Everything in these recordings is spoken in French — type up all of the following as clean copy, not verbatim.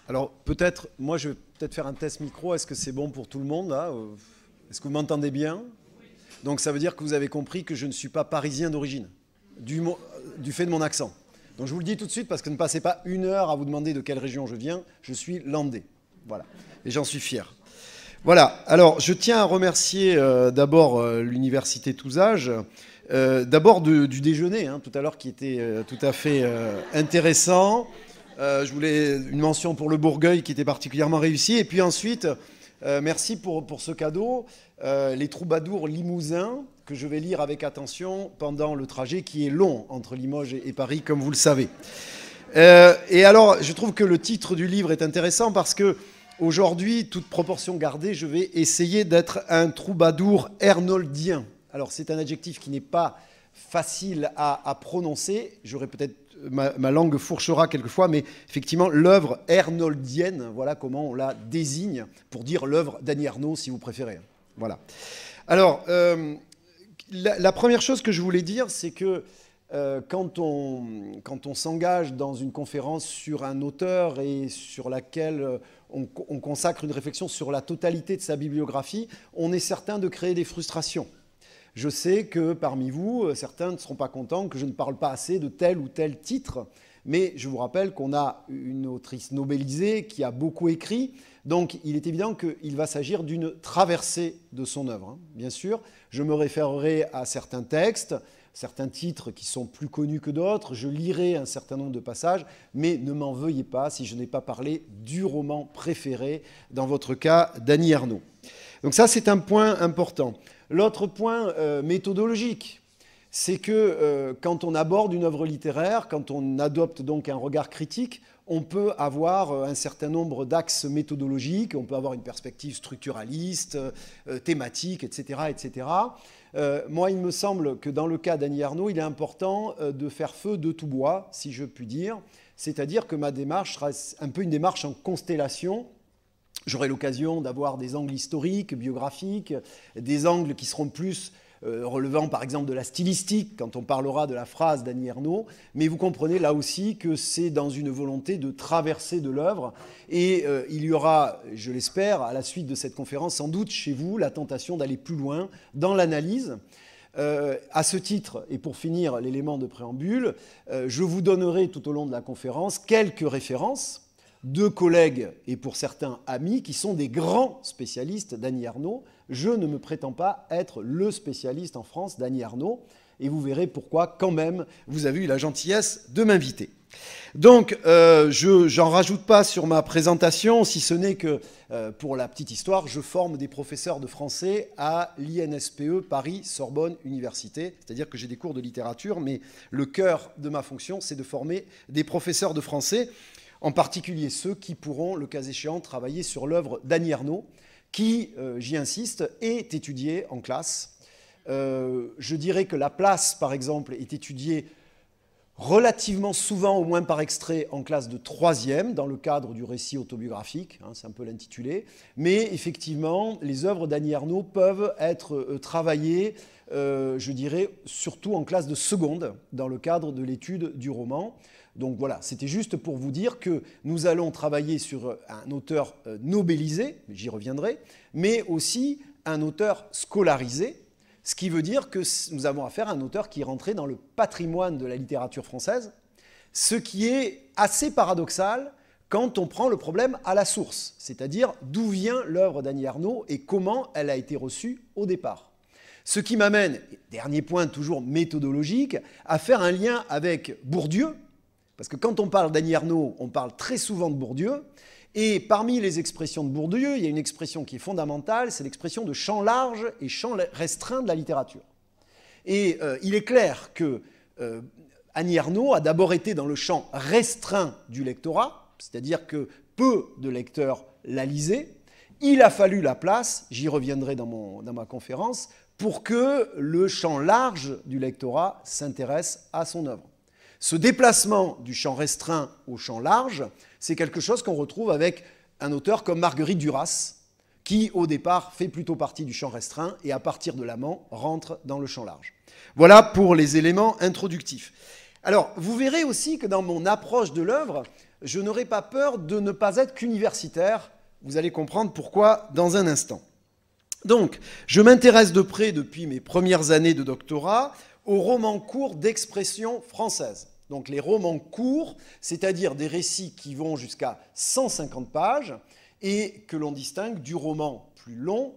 Alors peut-être, moi je vais peut-être faire un test micro. Est-ce que c'est bon pour tout le monde là? Est-ce que vous m'entendez bien? Donc ça veut dire que vous avez compris que je ne suis pas parisien d'origine, du fait de mon accent. Donc je vous le dis tout de suite parce que ne passez pas une heure à vous demander de quelle région je viens. Je suis landais. Voilà. Et j'en suis fier. Voilà. Alors je tiens à remercier d'abord l'Université Touzages. D'abord du déjeuner, hein, tout à l'heure, qui était tout à fait intéressant. Je voulais une mention pour le Bourgueil qui était particulièrement réussi. Et puis ensuite, merci pour ce cadeau, les troubadours limousins, que je vais lire avec attention pendant le trajet qui est long entre Limoges et Paris, comme vous le savez. Et alors, je trouve que le titre du livre est intéressant parce que aujourd'hui, toute proportion gardée, je vais essayer d'être un troubadour hernoldien. Alors, c'est un adjectif qui n'est pas facile à prononcer. J'aurais peut-être ma langue fourchera quelquefois, mais effectivement, l'œuvre hernoldienne, voilà comment on la désigne pour dire l'œuvre d'Annie Ernaux, si vous préférez. Voilà. Alors, la première chose que je voulais dire, c'est que quand on s'engage dans une conférence sur un auteur et sur laquelle on consacre une réflexion sur la totalité de sa bibliographie, on est certain de créer des frustrations. Je sais que parmi vous, certains ne seront pas contents que je ne parle pas assez de tel ou tel titre, mais je vous rappelle qu'on a une autrice nobelisée qui a beaucoup écrit, donc il est évident qu'il va s'agir d'une traversée de son œuvre. Bien sûr, je me référerai à certains textes, certains titres qui sont plus connus que d'autres, je lirai un certain nombre de passages, mais ne m'en veuillez pas si je n'ai pas parlé du roman préféré, dans votre cas, d'Annie Ernaux. Donc ça, c'est un point important. L'autre point méthodologique, c'est que quand on aborde une œuvre littéraire, quand on adopte donc un regard critique, on peut avoir un certain nombre d'axes méthodologiques, on peut avoir une perspective structuraliste, thématique, etc. etc. Moi, il me semble que dans le cas d'Annie Ernaux, il est important de faire feu de tout bois, si je puis dire, c'est-à-dire que ma démarche sera un peu une démarche en constellation. J'aurai l'occasion d'avoir des angles historiques, biographiques, des angles qui seront plus relevant par exemple de la stylistique quand on parlera de la phrase d'Annie Ernaux. Mais vous comprenez là aussi que c'est dans une volonté de traverser de l'œuvre. Et il y aura, je l'espère, à la suite de cette conférence, sans doute chez vous, la tentation d'aller plus loin dans l'analyse. À ce titre, et pour finir l'élément de préambule, je vous donnerai tout au long de la conférence quelques références de collègues et pour certains amis qui sont des grands spécialistes d'Annie Ernaux. Je ne me prétends pas être le spécialiste en France d'Annie Ernaux et vous verrez pourquoi quand même vous avez eu la gentillesse de m'inviter. Donc j'en rajoute pas sur ma présentation, si ce n'est que pour la petite histoire, je forme des professeurs de français à l'INSPE Paris-Sorbonne Université, c'est-à-dire que j'ai des cours de littérature, mais le cœur de ma fonction, c'est de former des professeurs de français, en particulier ceux qui pourront, le cas échéant, travailler sur l'œuvre d'Annie Ernaux, qui, j'y insiste, est étudiée en classe. Je dirais que la place, par exemple, est étudiée relativement souvent, au moins par extrait, en classe de 3e, dans le cadre du récit autobiographique, hein, c'est un peu l'intitulé. Mais effectivement, les œuvres d'Annie Ernaux peuvent être travaillées, je dirais, surtout en classe de seconde, dans le cadre de l'étude du roman. Donc voilà, c'était juste pour vous dire que nous allons travailler sur un auteur nobelisé, j'y reviendrai, mais aussi un auteur scolarisé, ce qui veut dire que nous avons affaire à un auteur qui est rentré dans le patrimoine de la littérature française, ce qui est assez paradoxal quand on prend le problème à la source, c'est-à-dire d'où vient l'œuvre d'Annie Ernaux et comment elle a été reçue au départ. Ce qui m'amène, dernier point toujours méthodologique, à faire un lien avec Bourdieu, parce que quand on parle d'Annie Ernaux, on parle très souvent de Bourdieu, et parmi les expressions de Bourdieu, il y a une expression qui est fondamentale, c'est l'expression de champ large et champ restreint de la littérature. Et il est clair que Annie Ernaux a d'abord été dans le champ restreint du lectorat, c'est-à-dire que peu de lecteurs la lisaient. Il a fallu la place, j'y reviendrai dans ma conférence, pour que le champ large du lectorat s'intéresse à son œuvre. Ce déplacement du champ restreint au champ large, c'est quelque chose qu'on retrouve avec un auteur comme Marguerite Duras, qui au départ fait plutôt partie du champ restreint et à partir de l'amant rentre dans le champ large. Voilà pour les éléments introductifs. Alors, vous verrez aussi que dans mon approche de l'œuvre, je n'aurai pas peur de ne pas être qu'universitaire. Vous allez comprendre pourquoi dans un instant. Donc, je m'intéresse de près depuis mes premières années de doctorat aux romans courts d'expression française. Donc les romans courts, c'est-à-dire des récits qui vont jusqu'à 150 pages et que l'on distingue du roman plus long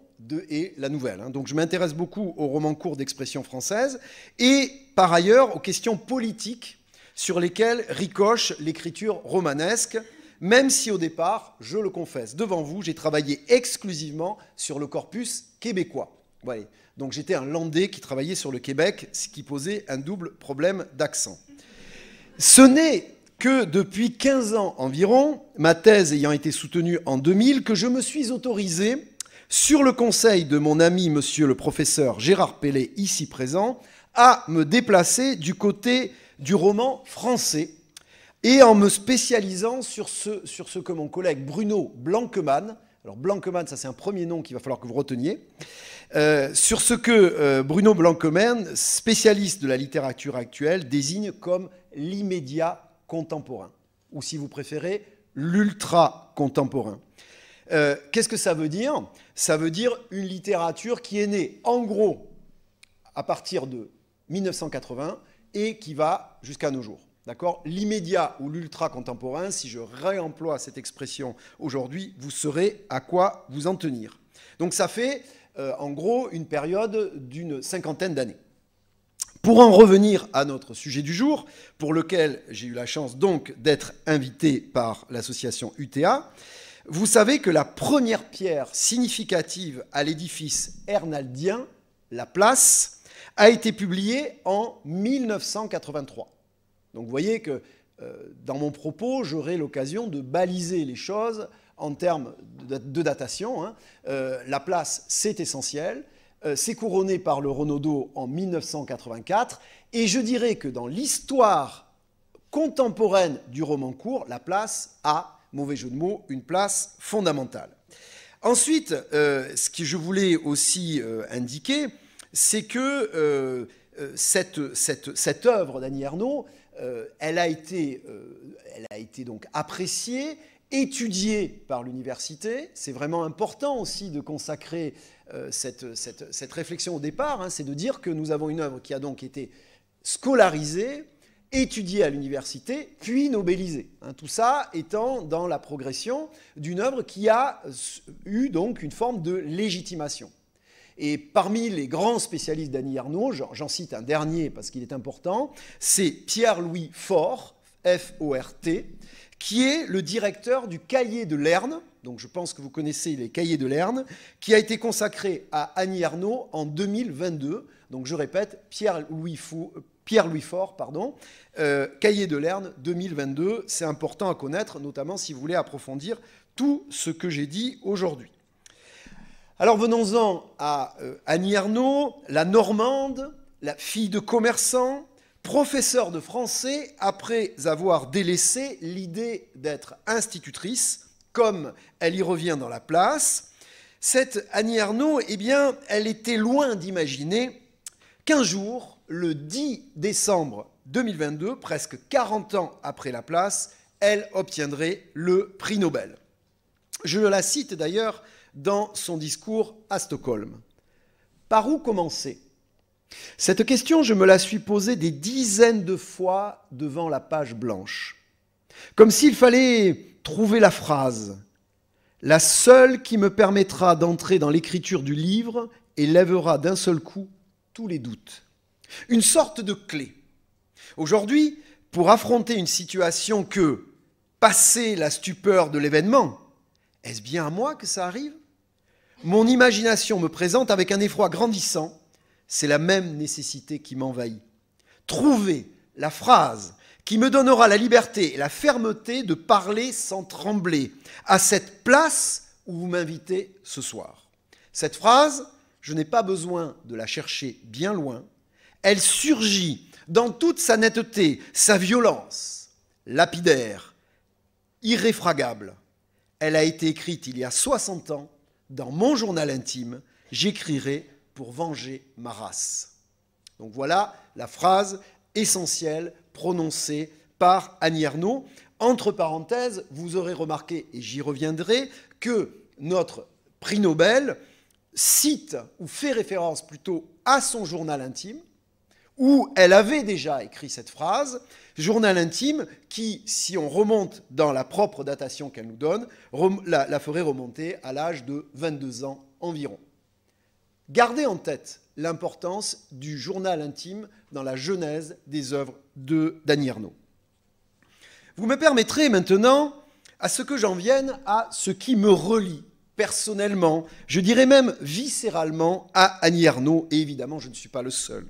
et la nouvelle. Donc je m'intéresse beaucoup aux romans courts d'expression française et par ailleurs aux questions politiques sur lesquelles ricoche l'écriture romanesque, même si au départ, je le confesse devant vous, j'ai travaillé exclusivement sur le corpus québécois. Ouais. Donc j'étais un Landais qui travaillait sur le Québec, ce qui posait un double problème d'accent. Ce n'est que depuis 15 ans environ, ma thèse ayant été soutenue en 2000, que je me suis autorisé, sur le conseil de mon ami monsieur le professeur Gérard Pellet, ici présent, à me déplacer du côté du roman français et en me spécialisant sur ce que mon collègue Bruno Blanquemann, alors Blanquemann, ça c'est un premier nom qu'il va falloir que vous reteniez, sur ce que Bruno Blanquemann, spécialiste de la littérature actuelle, désigne comme l'immédiat contemporain, ou si vous préférez, l'ultra-contemporain. Qu'est-ce que ça veut dire? Ça veut dire une littérature qui est née, en gros, à partir de 1980 et qui va jusqu'à nos jours. D'accord? L'immédiat ou l'ultra-contemporain, si je réemploie cette expression aujourd'hui, vous saurez à quoi vous en tenir. Donc ça fait, en gros, une période d'une cinquantaine d'années. Pour en revenir à notre sujet du jour, pour lequel j'ai eu la chance donc d'être invité par l'association UTA, vous savez que la première pierre significative à l'édifice ernaldien, la place, a été publiée en 1983. Donc vous voyez que dans mon propos, j'aurai l'occasion de baliser les choses en termes de datation. La place, c'est essentiel. C'est couronné par le Renaudot en 1984. Et je dirais que dans l'histoire contemporaine du roman court, la place a, mauvais jeu de mots, une place fondamentale. Ensuite, ce que je voulais aussi indiquer, c'est que cette œuvre d'Annie Ernaux, elle a été donc appréciée, étudiée par l'université. C'est vraiment important aussi de consacrer cette réflexion au départ, c'est de dire que nous avons une œuvre qui a donc été scolarisée, étudiée à l'université, puis nobelisée. Tout ça étant dans la progression d'une œuvre qui a eu donc une forme de légitimation. Et parmi les grands spécialistes d'Annie Ernaux, j'en cite un dernier parce qu'il est important, c'est Pierre-Louis Faure, F-O-R-T, qui est le directeur du Cahier de Lerne, donc je pense que vous connaissez les Cahiers de Lerne, qui a été consacré à Annie Ernaux en 2022. Donc je répète, Pierre-Louis Faure, Cahier de Lerne 2022, c'est important à connaître, notamment si vous voulez approfondir tout ce que j'ai dit aujourd'hui. Alors venons-en à Annie Ernaux, la Normande, la fille de commerçant, professeure de français après avoir délaissé l'idée d'être institutrice, comme elle y revient dans la place. Cette Annie Ernaux, eh bien, elle était loin d'imaginer qu'un jour, le 10 décembre 2022, presque 40 ans après la place, elle obtiendrait le prix Nobel. Je la cite d'ailleurs dans son discours à Stockholm. Par où commencer? Cette question, je me la suis posée des dizaines de fois devant la page blanche. Comme s'il fallait trouver la phrase, la seule qui me permettra d'entrer dans l'écriture du livre et lèvera d'un seul coup tous les doutes. Une sorte de clé. Aujourd'hui, pour affronter une situation que, passé la stupeur de l'événement, est-ce bien à moi que ça arrive? Mon imagination me présente avec un effroi grandissant. C'est la même nécessité qui m'envahit. Trouver la phrase qui me donnera la liberté et la fermeté de parler sans trembler à cette place où vous m'invitez ce soir. Cette phrase, je n'ai pas besoin de la chercher bien loin. Elle surgit dans toute sa netteté, sa violence, lapidaire, irréfragable. Elle a été écrite il y a 60 ans. Dans mon journal intime, j'écrirai pour venger ma race. Donc voilà la phrase essentielle prononcées par Annie Ernaux. Entre parenthèses, vous aurez remarqué, et j'y reviendrai, que notre prix Nobel cite ou fait référence plutôt à son journal intime, où elle avait déjà écrit cette phrase, journal intime qui, si on remonte dans la propre datation qu'elle nous donne, la ferait remonter à l'âge de 22 ans environ. Gardez en tête l'importance du journal intime dans la genèse des œuvres d'Annie Ernaux. Vous me permettrez maintenant à ce que j'en vienne à ce qui me relie personnellement, je dirais même viscéralement, à Annie Ernaux, et évidemment je ne suis pas le seul,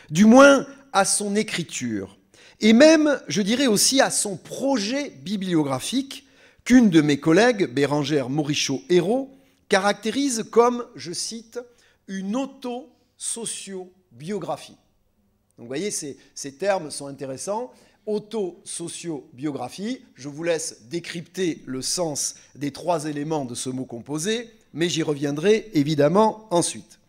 du moins à son écriture, et même, je dirais aussi, à son projet bibliographique qu'une de mes collègues, Bérangère Morichot-Hérault, caractérise comme, je cite, une auto-sociobiographie. Donc vous voyez, ces termes sont intéressants. Auto-sociobiographie, je vous laisse décrypter le sens des 3 éléments de ce mot composé, mais j'y reviendrai évidemment ensuite.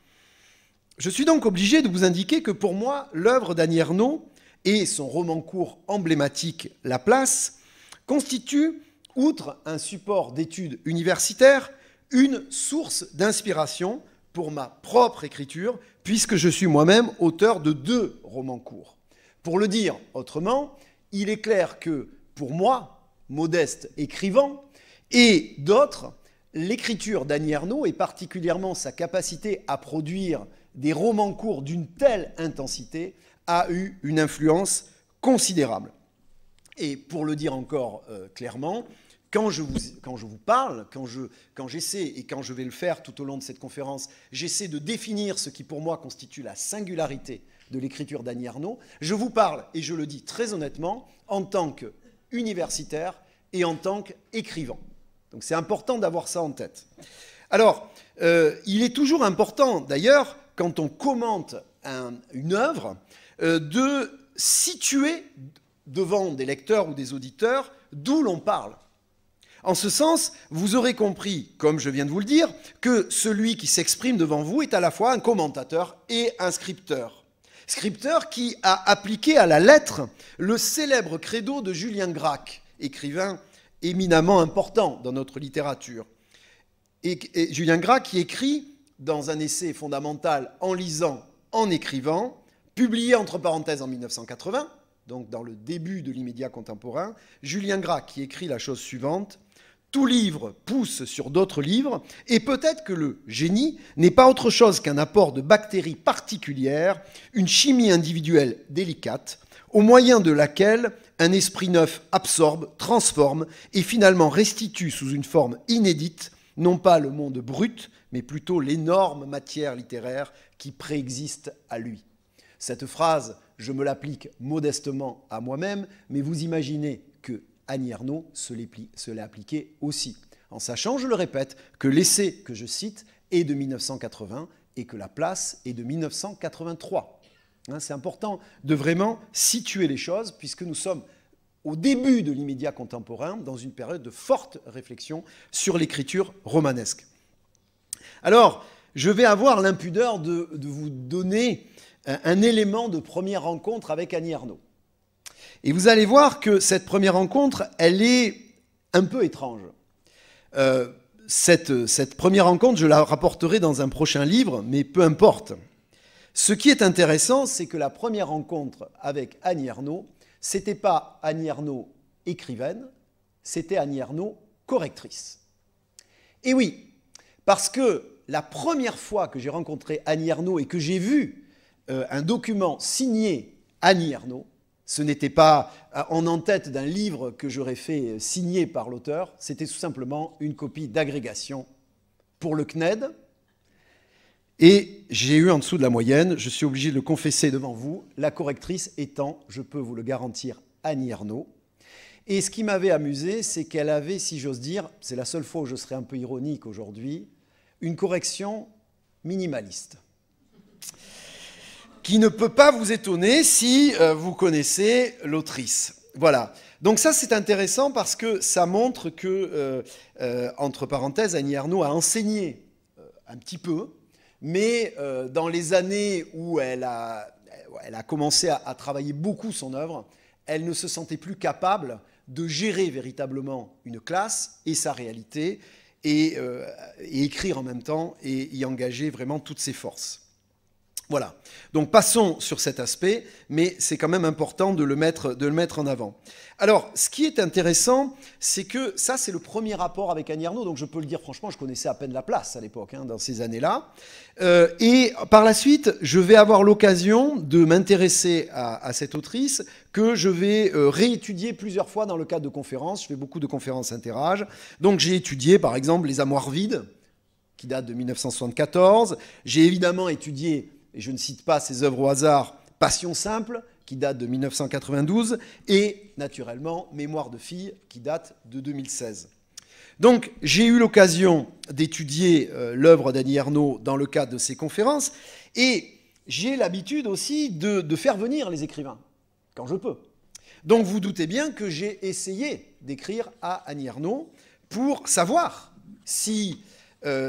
Je suis donc obligé de vous indiquer que pour moi, l'œuvre d'Annie Ernaux et son roman court emblématique La Place constituent, outre un support d'études universitaires, une source d'inspiration pour ma propre écriture, puisque je suis moi-même auteur de 2 romans courts. Pour le dire autrement, il est clair que, pour moi, modeste écrivain, et d'autres, l'écriture d'Annie Ernaux, et particulièrement sa capacité à produire des romans courts d'une telle intensité, a eu une influence considérable. Et pour le dire encore clairement, quand je vous parle, quand j'essaie, et quand je vais le faire tout au long de cette conférence, j'essaie de définir ce qui pour moi constitue la singularité de l'écriture d'Annie Ernaux, je vous parle, et je le dis très honnêtement, en tant qu'universitaire et en tant qu'écrivain. Donc c'est important d'avoir ça en tête. Alors, il est toujours important, d'ailleurs, quand on commente une œuvre, de situer devant des lecteurs ou des auditeurs d'où l'on parle. En ce sens, vous aurez compris, comme je viens de vous le dire, que celui qui s'exprime devant vous est à la fois un commentateur et un scripteur. Scripteur qui a appliqué à la lettre le célèbre credo de Julien Gracq, écrivain éminemment important dans notre littérature. Et Julien Gracq qui écrit dans un essai fondamental En lisant, en écrivant, publié entre parenthèses en 1980, donc dans le début de l'immédiat contemporain, Julien Gracq qui écrit la chose suivante: tout livre pousse sur d'autres livres, et peut-être que le génie n'est pas autre chose qu'un apport de bactéries particulières, une chimie individuelle délicate, au moyen de laquelle un esprit neuf absorbe, transforme et finalement restitue sous une forme inédite, non pas le monde brut, mais plutôt l'énorme matière littéraire qui préexiste à lui. Cette phrase, je me l'applique modestement à moi-même, mais vous imaginez que Annie Ernaux se l'est appliqué aussi, en sachant, je le répète, que l'essai que je cite est de 1980 et que La Place est de 1983. C'est important de vraiment situer les choses, puisque nous sommes au début de l'immédiat contemporain, dans une période de forte réflexion sur l'écriture romanesque. Alors, je vais avoir l'impudeur de vous donner un élément de première rencontre avec Annie Ernaux. Et vous allez voir que cette première rencontre, elle est un peu étrange. Cette première rencontre, je la rapporterai dans un prochain livre, mais peu importe. Ce qui est intéressant, c'est que la première rencontre avec Annie Ernaux, c'était pas Annie Ernaux écrivaine, c'était Annie Ernaux correctrice. Et oui, parce que la première fois que j'ai rencontré Annie Ernaux et que j'ai vu un document signé Annie Ernaux, ce n'était pas en en-tête d'un livre que j'aurais fait signer par l'auteur, c'était tout simplement une copie d'agrégation pour le CNED. Et j'ai eu en dessous de la moyenne, je suis obligé de le confesser devant vous, la correctrice étant, je peux vous le garantir, Annie Ernaux. Et ce qui m'avait amusé, c'est qu'elle avait, si j'ose dire, c'est la seule fois où je serais un peu ironique aujourd'hui, une correction minimaliste, qui ne peut pas vous étonner si vous connaissez l'autrice. Voilà. Donc ça, c'est intéressant parce que ça montre que, entre parenthèses, Annie Ernaux a enseigné un petit peu, mais dans les années où elle a commencé à travailler beaucoup son œuvre, elle ne se sentait plus capable de gérer véritablement une classe et sa réalité, et écrire en même temps et y engager vraiment toutes ses forces. Voilà. Donc passons sur cet aspect, mais c'est quand même important de le mettre en avant. Alors, ce qui est intéressant, c'est que ça, c'est le premier rapport avec Annie Ernaux, donc je peux le dire franchement, je connaissais à peine la place à l'époque, hein, dans ces années-là. Et par la suite, je vais avoir l'occasion de m'intéresser à cette autrice que je vais réétudier plusieurs fois dans le cadre de conférences. Je fais beaucoup de conférences interâges. Donc j'ai étudié, par exemple, Les Armoires vides, qui date de 1974. J'ai évidemment étudié, et je ne cite pas ses œuvres au hasard, Passion simple, qui date de 1992, et naturellement Mémoire de fille, qui date de 2016. Donc j'ai eu l'occasion d'étudier l'œuvre d'Annie Ernaux dans le cadre de ces conférences, et j'ai l'habitude aussi de faire venir les écrivains, quand je peux. Donc vous doutez bien que j'ai essayé d'écrire à Annie Ernaux pour savoir si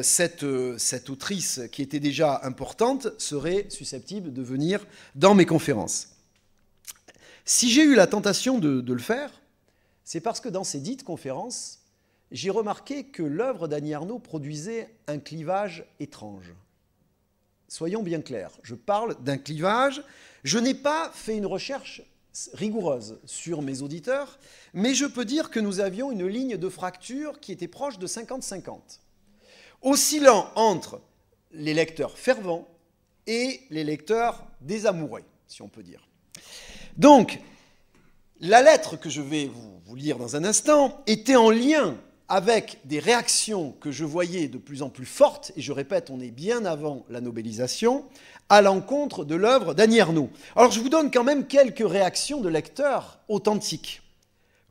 cette autrice, qui était déjà importante, serait susceptible de venir dans mes conférences. Si j'ai eu la tentation de le faire, c'est parce que dans ces dites conférences, j'ai remarqué que l'œuvre d'Annie Ernaux produisait un clivage étrange. Soyons bien clairs, je parle d'un clivage. Je n'ai pas fait une recherche rigoureuse sur mes auditeurs, mais je peux dire que nous avions une ligne de fracture qui était proche de 50-50, oscillant entre les lecteurs fervents et les lecteurs désamoureux, si on peut dire. Donc, la lettre que je vais vous lire dans un instant était en lien avec des réactions que je voyais de plus en plus fortes, et je répète, on est bien avant la Nobelisation, à l'encontre de l'œuvre d'Annie Ernaux. Alors je vous donne quand même quelques réactions de lecteurs authentiques.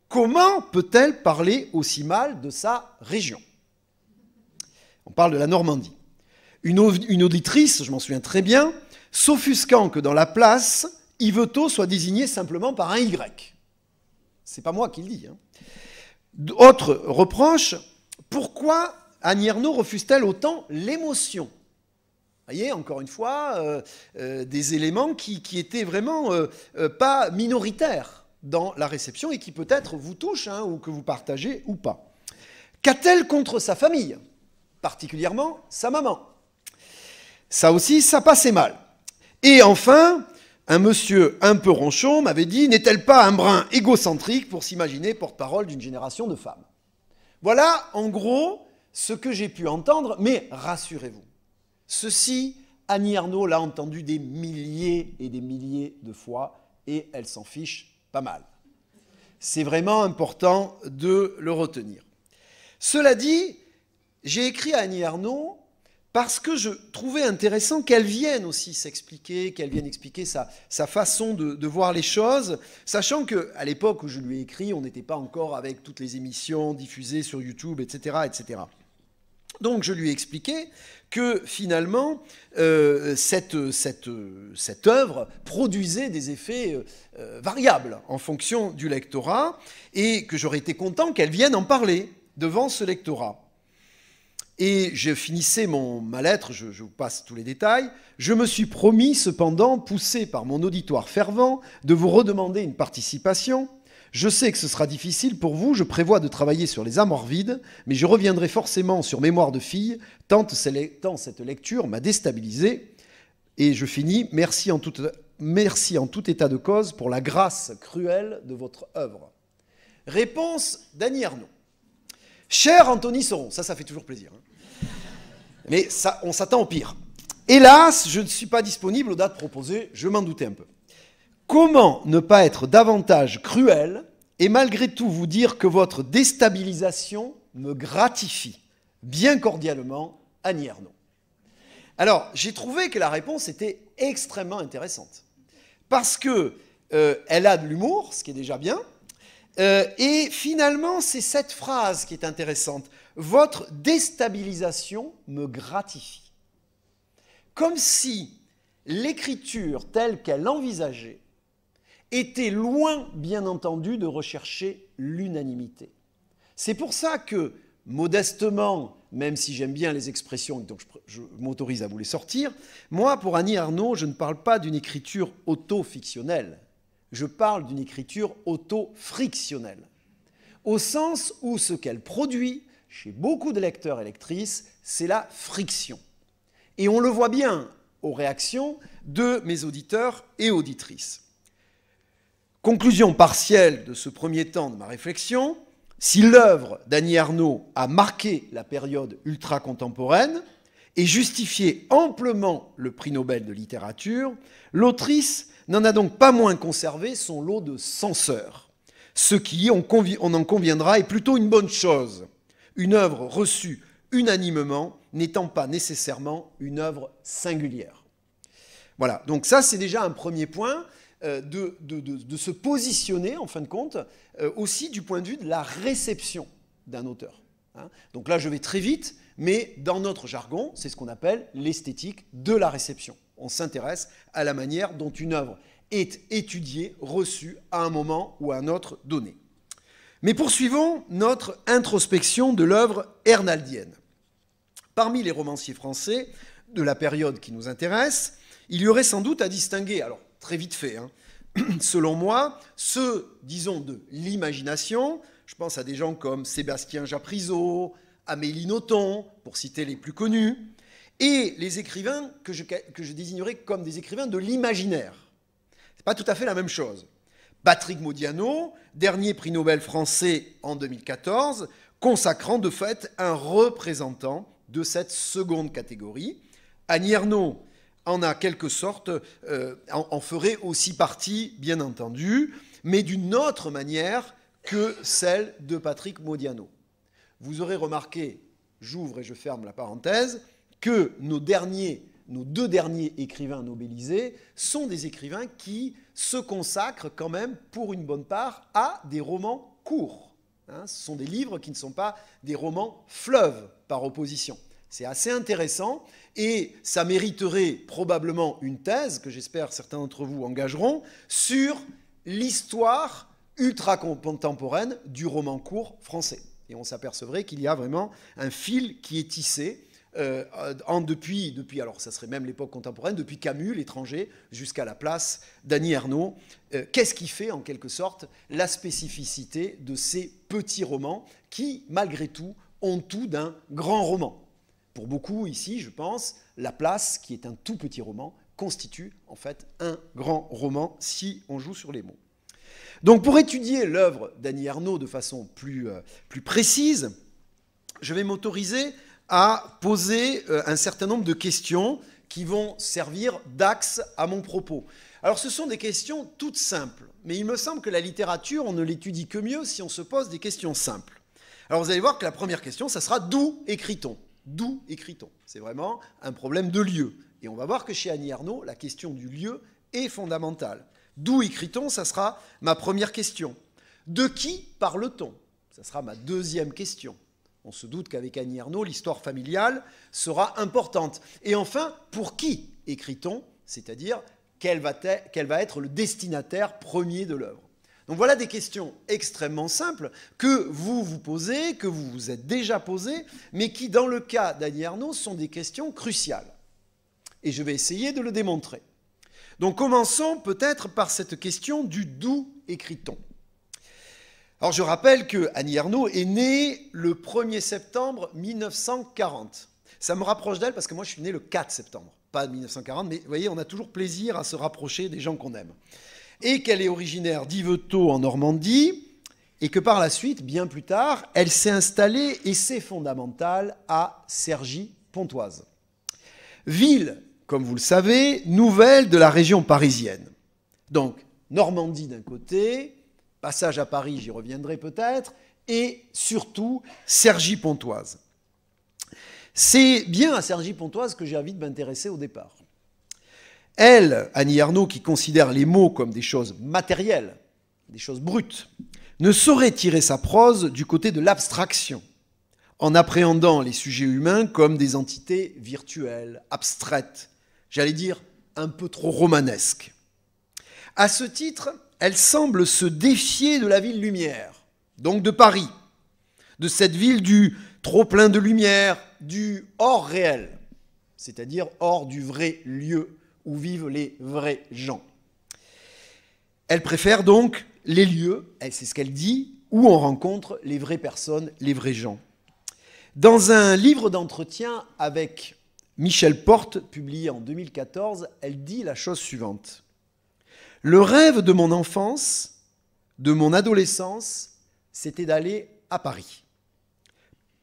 Comment peut-elle parler aussi mal de sa région ? On parle de la Normandie. Une auditrice, je m'en souviens très bien, s'offusquant que dans la place, Yvetot soit désigné simplement par un Y. C'est pas moi qui le dis. Hein. Autre reproche, pourquoi Annie Ernaux refuse-t-elle autant l'émotion ? Vous voyez, encore une fois, des éléments qui étaient vraiment pas minoritaires dans la réception et qui peut-être vous touchent, hein, ou que vous partagez ou pas. Qu'a-t-elle contre sa famille ? Particulièrement sa maman. Ça aussi, ça passait mal. Et enfin, un monsieur un peu ronchon m'avait dit « N'est-elle pas un brin égocentrique pour s'imaginer porte-parole d'une génération de femmes ?» Voilà, en gros, ce que j'ai pu entendre, mais rassurez-vous, ceci, Annie Ernaux l'a entendu des milliers et des milliers de fois, et elle s'en fiche pas mal. C'est vraiment important de le retenir. Cela dit, j'ai écrit à Annie Ernaux parce que je trouvais intéressant qu'elle vienne aussi s'expliquer, qu'elle vienne expliquer sa façon de voir les choses, sachant qu'à l'époque où je lui ai écrit, on n'était pas encore avec toutes les émissions diffusées sur YouTube, etc., etc. Donc je lui ai expliqué que finalement, cette œuvre produisait des effets variables en fonction du lectorat, et que j'aurais été content qu'elle vienne en parler devant ce lectorat. Et je finissais ma lettre, je vous passe tous les détails. Je me suis promis, cependant, poussé par mon auditoire fervent, de vous redemander une participation. Je sais que ce sera difficile pour vous, je prévois de travailler sur Les Armoires vides, mais je reviendrai forcément sur Mémoire de fille, tant cette lecture m'a déstabilisé. Et je finis, merci en tout état de cause pour la grâce cruelle de votre œuvre. Réponse d'Annie Ernaux. Cher Anthony Sauron, ça fait toujours plaisir. Hein. Mais ça, on s'attend au pire. Hélas, je ne suis pas disponible aux dates proposées, je m'en doutais un peu. Comment ne pas être davantage cruel et malgré tout vous dire que votre déstabilisation me gratifie ? Bien cordialement, Annie Ernaux. Alors, j'ai trouvé que la réponse était extrêmement intéressante. Parce qu'elle a de l'humour, ce qui est déjà bien. Et finalement, c'est cette phrase qui est intéressante. Votre déstabilisation me gratifie. Comme si l'écriture telle qu'elle l'envisageait était loin, bien entendu, de rechercher l'unanimité. C'est pour ça que, modestement, même si j'aime bien les expressions, donc je m'autorise à vous les sortir, moi, pour Annie Ernaux, je ne parle pas d'une écriture auto-fictionnelle, Je parle d'une écriture auto-frictionnelle, au sens où ce qu'elle produit chez beaucoup de lecteurs et lectrices, c'est la friction. Et on le voit bien aux réactions de mes auditeurs et auditrices. Conclusion partielle de ce premier temps de ma réflexion, si l'œuvre d'Annie Ernaux a marqué la période ultra-contemporaine et justifié amplement le prix Nobel de littérature, l'autrice n'en a donc pas moins conservé son lot de censeurs. Ce qui, on en conviendra, est plutôt une bonne chose. Une œuvre reçue unanimement n'étant pas nécessairement une œuvre singulière. Voilà, donc ça c'est déjà un premier point de se positionner, en fin de compte, aussi du point de vue de la réception d'un auteur. Hein. Donc là je vais très vite, mais dans notre jargon, c'est ce qu'on appelle l'esthétique de la réception. On s'intéresse à la manière dont une œuvre est étudiée, reçue à un moment ou à un autre donné. Mais poursuivons notre introspection de l'œuvre ernaldienne. Parmi les romanciers français de la période qui nous intéresse, il y aurait sans doute à distinguer, alors très vite fait, hein, selon moi, ceux, disons, de l'imagination. Je pense à des gens comme Sébastien Japrisot, Amélie Nothomb, pour citer les plus connus, et les écrivains que je désignerais comme des écrivains de l'imaginaire. Ce n'est pas tout à fait la même chose. Patrick Modiano, dernier prix Nobel français en 2014, consacrant de fait un représentant de cette seconde catégorie. Annie Ernaux en a quelque sorte, en ferait aussi partie, bien entendu, mais d'une autre manière que celle de Patrick Modiano. Vous aurez remarqué, j'ouvre et je ferme la parenthèse, que nos deux derniers écrivains nobelisés sont des écrivains qui se consacrent quand même, pour une bonne part, à des romans courts. Hein, ce sont des livres qui ne sont pas des romans fleuves par opposition. C'est assez intéressant et ça mériterait probablement une thèse, que j'espère certains d'entre vous engageront, sur l'histoire ultra-contemporaine du roman court français. Et on s'apercevrait qu'il y a vraiment un fil qui est tissé depuis, alors ça serait même l'époque contemporaine, depuis Camus, l'étranger, jusqu'à la place d'Annie Ernaux. Qu'est-ce qui fait, en quelque sorte, la spécificité de ces petits romans qui, malgré tout, ont tout d'un grand roman? Pour beaucoup, ici, je pense, La Place, qui est un tout petit roman, constitue en fait un grand roman, si on joue sur les mots. Donc, pour étudier l'œuvre d'Annie Ernaux de façon plus précise, je vais m'autoriser à poser un certain nombre de questions qui vont servir d'axe à mon propos. Alors ce sont des questions toutes simples, mais il me semble que la littérature, on ne l'étudie que mieux si on se pose des questions simples. Alors vous allez voir que la première question, ça sera d'où écrit-on? D'où écrit-on? C'est vraiment un problème de lieu. Et on va voir que chez Annie Ernaux, la question du lieu est fondamentale. D'où écrit-on? Ça sera ma première question. De qui parle-t-on? Ça sera ma deuxième question. On se doute qu'avec Annie Ernaux, l'histoire familiale sera importante. Et enfin, pour qui écrit-on? C'est-à-dire, quel va être le destinataire premier de l'œuvre? Donc voilà des questions extrêmement simples que vous vous posez, que vous vous êtes déjà posées, mais qui, dans le cas d'Annie Ernaux, sont des questions cruciales. Et je vais essayer de le démontrer. Donc commençons peut-être par cette question du d'où écrit-on. Alors je rappelle que Annie Ernaux est née le 1er septembre 1940. Ça me rapproche d'elle parce que moi je suis né le 4 septembre, pas 1940, mais vous voyez, on a toujours plaisir à se rapprocher des gens qu'on aime. Et qu'elle est originaire d'Yvetot en Normandie, et que par la suite, bien plus tard, elle s'est installée, et c'est fondamental, à Cergy-Pontoise. Ville, comme vous le savez, nouvelle de la région parisienne. Donc, Normandie d'un côté, passage à Paris, j'y reviendrai peut-être, et surtout Cergy-Pontoise. C'est bien à Cergy-Pontoise que j'ai envie de m'intéresser au départ. Elle, Annie Ernaux, qui considère les mots comme des choses matérielles, des choses brutes, ne saurait tirer sa prose du côté de l'abstraction, en appréhendant les sujets humains comme des entités virtuelles, abstraites, j'allais dire un peu trop romanesques. À ce titre, elle semble se défier de la ville lumière, donc de Paris, de cette ville du trop-plein de lumière, du hors réel, c'est-à-dire hors du vrai lieu où vivent les vrais gens. Elle préfère donc les lieux, c'est ce qu'elle dit, où on rencontre les vraies personnes, les vrais gens. Dans un livre d'entretien avec Michel Porte, publié en 2014, elle dit la chose suivante. « Le rêve de mon enfance, de mon adolescence, c'était d'aller à Paris.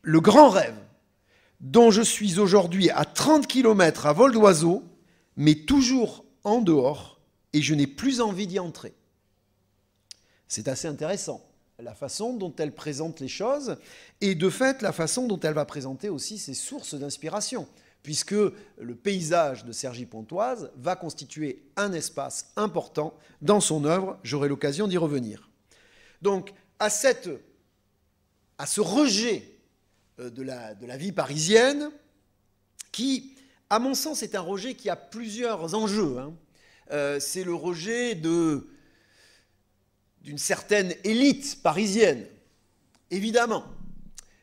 Le grand rêve, dont je suis aujourd'hui à 30 km à vol d'oiseau, mais toujours en dehors, et je n'ai plus envie d'y entrer. » C'est assez intéressant, la façon dont elle présente les choses, et de fait, la façon dont elle va présenter aussi ses sources d'inspiration, puisque le paysage de Cergy Pontoise va constituer un espace important dans son œuvre. J'aurai l'occasion d'y revenir. Donc, à ce rejet de la vie parisienne, qui, à mon sens, est un rejet qui a plusieurs enjeux. C'est le rejet d'une certaine élite parisienne, évidemment.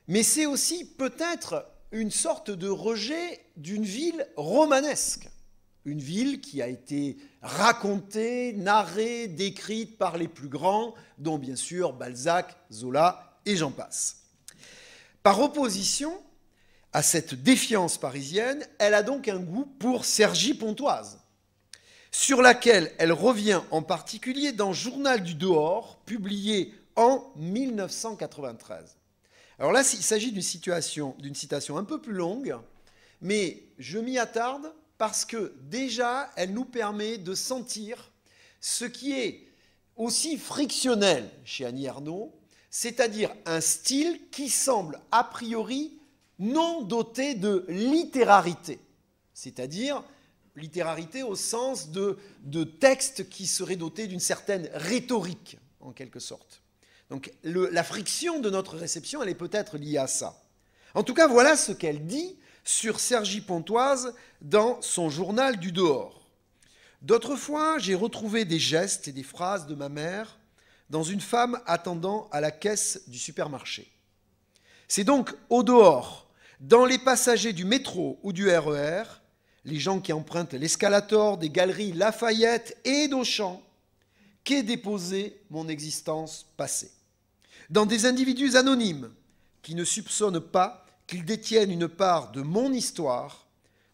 Mais c'est aussi peut-être une sorte de rejet d'une ville romanesque. Une ville qui a été racontée, narrée, décrite par les plus grands, dont bien sûr Balzac, Zola et j'en passe. Par opposition à cette défiance parisienne, elle a donc un goût pour Cergy Pontoise, sur laquelle elle revient en particulier dans Journal du dehors, publié en 1993. Alors là, il s'agit d'une citation un peu plus longue, mais je m'y attarde parce que déjà, elle nous permet de sentir ce qui est aussi frictionnel chez Annie Ernaux, c'est-à-dire un style qui semble a priori non doté de littérarité, c'est-à-dire littérarité au sens de textes qui seraient dotés d'une certaine rhétorique, en quelque sorte. Donc la friction de notre réception, elle est peut-être liée à ça. En tout cas, voilà ce qu'elle dit sur Cergy Pontoise dans son Journal du dehors. D'autres fois, j'ai retrouvé des gestes et des phrases de ma mère dans une femme attendant à la caisse du supermarché. C'est donc au dehors, dans les passagers du métro ou du RER, les gens qui empruntent l'escalator des galeries Lafayette et d'Auchan, qu'est déposée mon existence passée. Dans des individus anonymes qui ne soupçonnent pas qu'ils détiennent une part de mon histoire,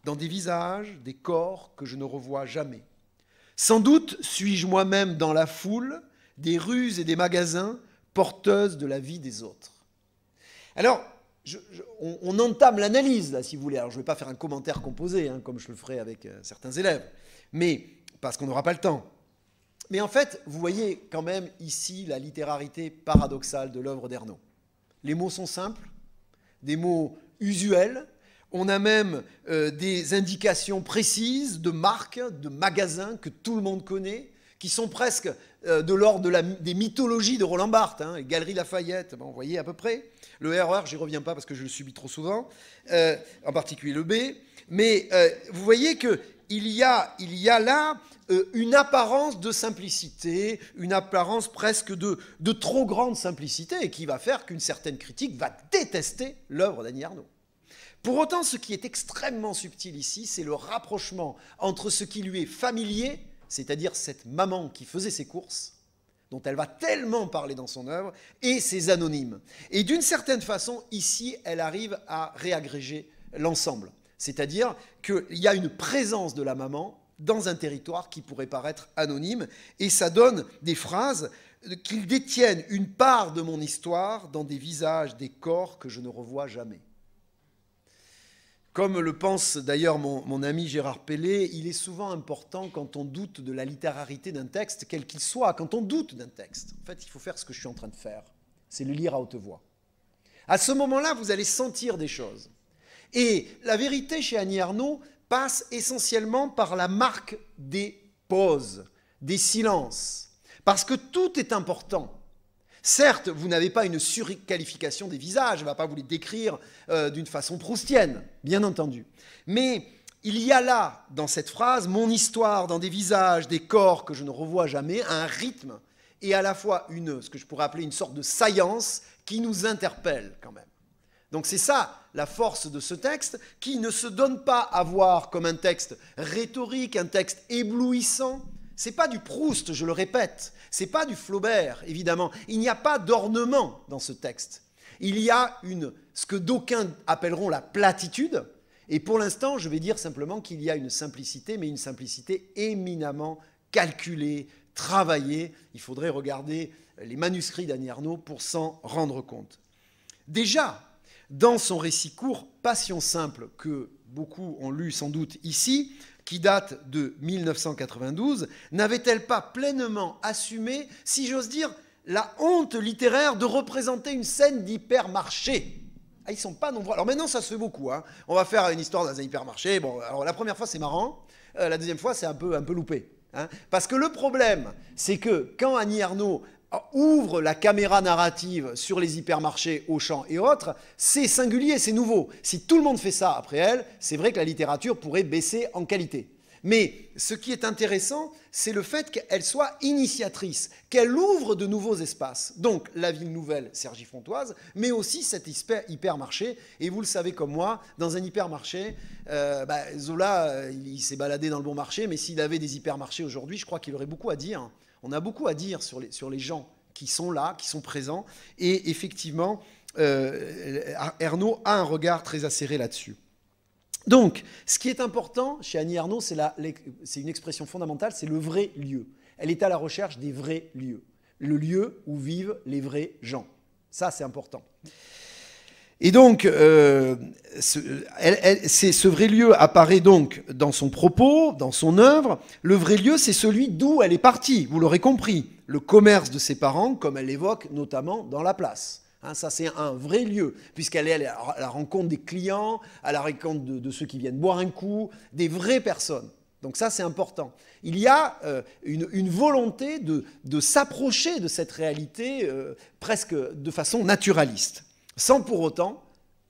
dans des visages, des corps que je ne revois jamais. Sans doute suis-je moi-même dans la foule, des rues et des magasins, porteuse de la vie des autres. Alors, on entame l'analyse, là, si vous voulez. Alors, je ne vais pas faire un commentaire composé, comme je le ferai avec certains élèves, mais parce qu'on n'aura pas le temps. Mais en fait, vous voyez quand même ici la littérarité paradoxale de l'œuvre d'Ernaux. Les mots sont simples, des mots usuels. On a même des indications précises de marques, de magasins que tout le monde connaît, qui sont presque de l'ordre des mythologies de Roland Barthes, les Galeries Lafayette, vous voyez à peu près. Le RER, j'y reviens pas parce que je le subis trop souvent, en particulier le B. Mais vous voyez qu'il y a là une apparence de simplicité, une apparence presque de trop grande simplicité, qui va faire qu'une certaine critique va détester l'œuvre d'Annie Ernaux. Pour autant, ce qui est extrêmement subtil ici, c'est le rapprochement entre ce qui lui est familier, c'est-à-dire cette maman qui faisait ses courses, dont elle va tellement parler dans son œuvre, et ses anonymes. Et d'une certaine façon, ici, elle arrive à réagréger l'ensemble. C'est-à-dire qu'il y a une présence de la maman dans un territoire qui pourrait paraître anonyme, et ça donne des phrases qu'ils détiennent une part de mon histoire dans des visages, des corps que je ne revois jamais. Comme le pense d'ailleurs mon ami Gérard Pellet, il est souvent important quand on doute de la littérarité d'un texte, quel qu'il soit, quand on doute d'un texte. En fait, il faut faire ce que je suis en train de faire, c'est le lire à haute voix. À ce moment-là, vous allez sentir des choses. Et la vérité chez Annie Ernaux passe essentiellement par la marque des pauses, des silences, parce que tout est important. Certes, vous n'avez pas une surqualification des visages, elle ne va pas vous les décrire d'une façon proustienne, bien entendu. Mais il y a là, dans cette phrase, mon histoire dans des visages, des corps que je ne revois jamais, un rythme et à la fois ce que je pourrais appeler une sorte de saillance qui nous interpelle quand même. Donc c'est ça la force de ce texte, qui ne se donne pas à voir comme un texte rhétorique, un texte éblouissant. C'est pas du Proust, je le répète. C'est pas du Flaubert, évidemment. Il n'y a pas d'ornement dans ce texte. Il y a ce que d'aucuns appelleront la platitude. Et pour l'instant, je vais dire simplement qu'il y a une simplicité, mais une simplicité éminemment calculée, travaillée. Il faudrait regarder les manuscrits d'Annie Ernaux pour s'en rendre compte. Déjà, dans son récit court, Passion simple, que beaucoup ont lu sans doute ici, qui date de 1992, n'avait-elle pas pleinement assumé, si j'ose dire, la honte littéraire de représenter une scène d'hypermarché? Ils ne sont pas nombreux. Alors maintenant, ça se fait beaucoup. Hein. On va faire une histoire dans un hypermarché. Bon, alors la première fois, c'est marrant. La deuxième fois, c'est un peu loupé. Hein. Parce que le problème, c'est que quand Annie Ernaux ouvre la caméra narrative sur les hypermarchés, Auchan et autres, c'est singulier, c'est nouveau. Si tout le monde fait ça après elle, c'est vrai que la littérature pourrait baisser en qualité. Mais ce qui est intéressant, c'est le fait qu'elle soit initiatrice, qu'elle ouvre de nouveaux espaces. Donc la ville nouvelle Cergy-Pontoise, mais aussi cet hypermarché. Et vous le savez comme moi, dans un hypermarché, Zola, il s'est baladé dans le bon marché, mais s'il avait des hypermarchés aujourd'hui, je crois qu'il aurait beaucoup à dire. On a beaucoup à dire sur les gens qui sont là, qui sont présents. Et effectivement, Ernaux a un regard très acéré là-dessus. Donc, ce qui est important chez Annie Ernaux, c'est une expression fondamentale, c'est le vrai lieu. Elle est à la recherche des vrais lieux. Le lieu où vivent les vrais gens. Ça, c'est important. Et donc, ce vrai lieu apparaît donc dans son propos, dans son œuvre. Le vrai lieu, c'est celui d'où elle est partie, vous l'aurez compris. Le commerce de ses parents, comme elle l'évoque notamment dans La Place. Hein, ça, c'est un vrai lieu, puisqu'elle est à la rencontre des clients, à la rencontre de ceux qui viennent boire un coup, des vraies personnes. Donc ça, c'est important. Il y a une volonté de s'approcher de cette réalité presque de façon naturaliste, sans pour autant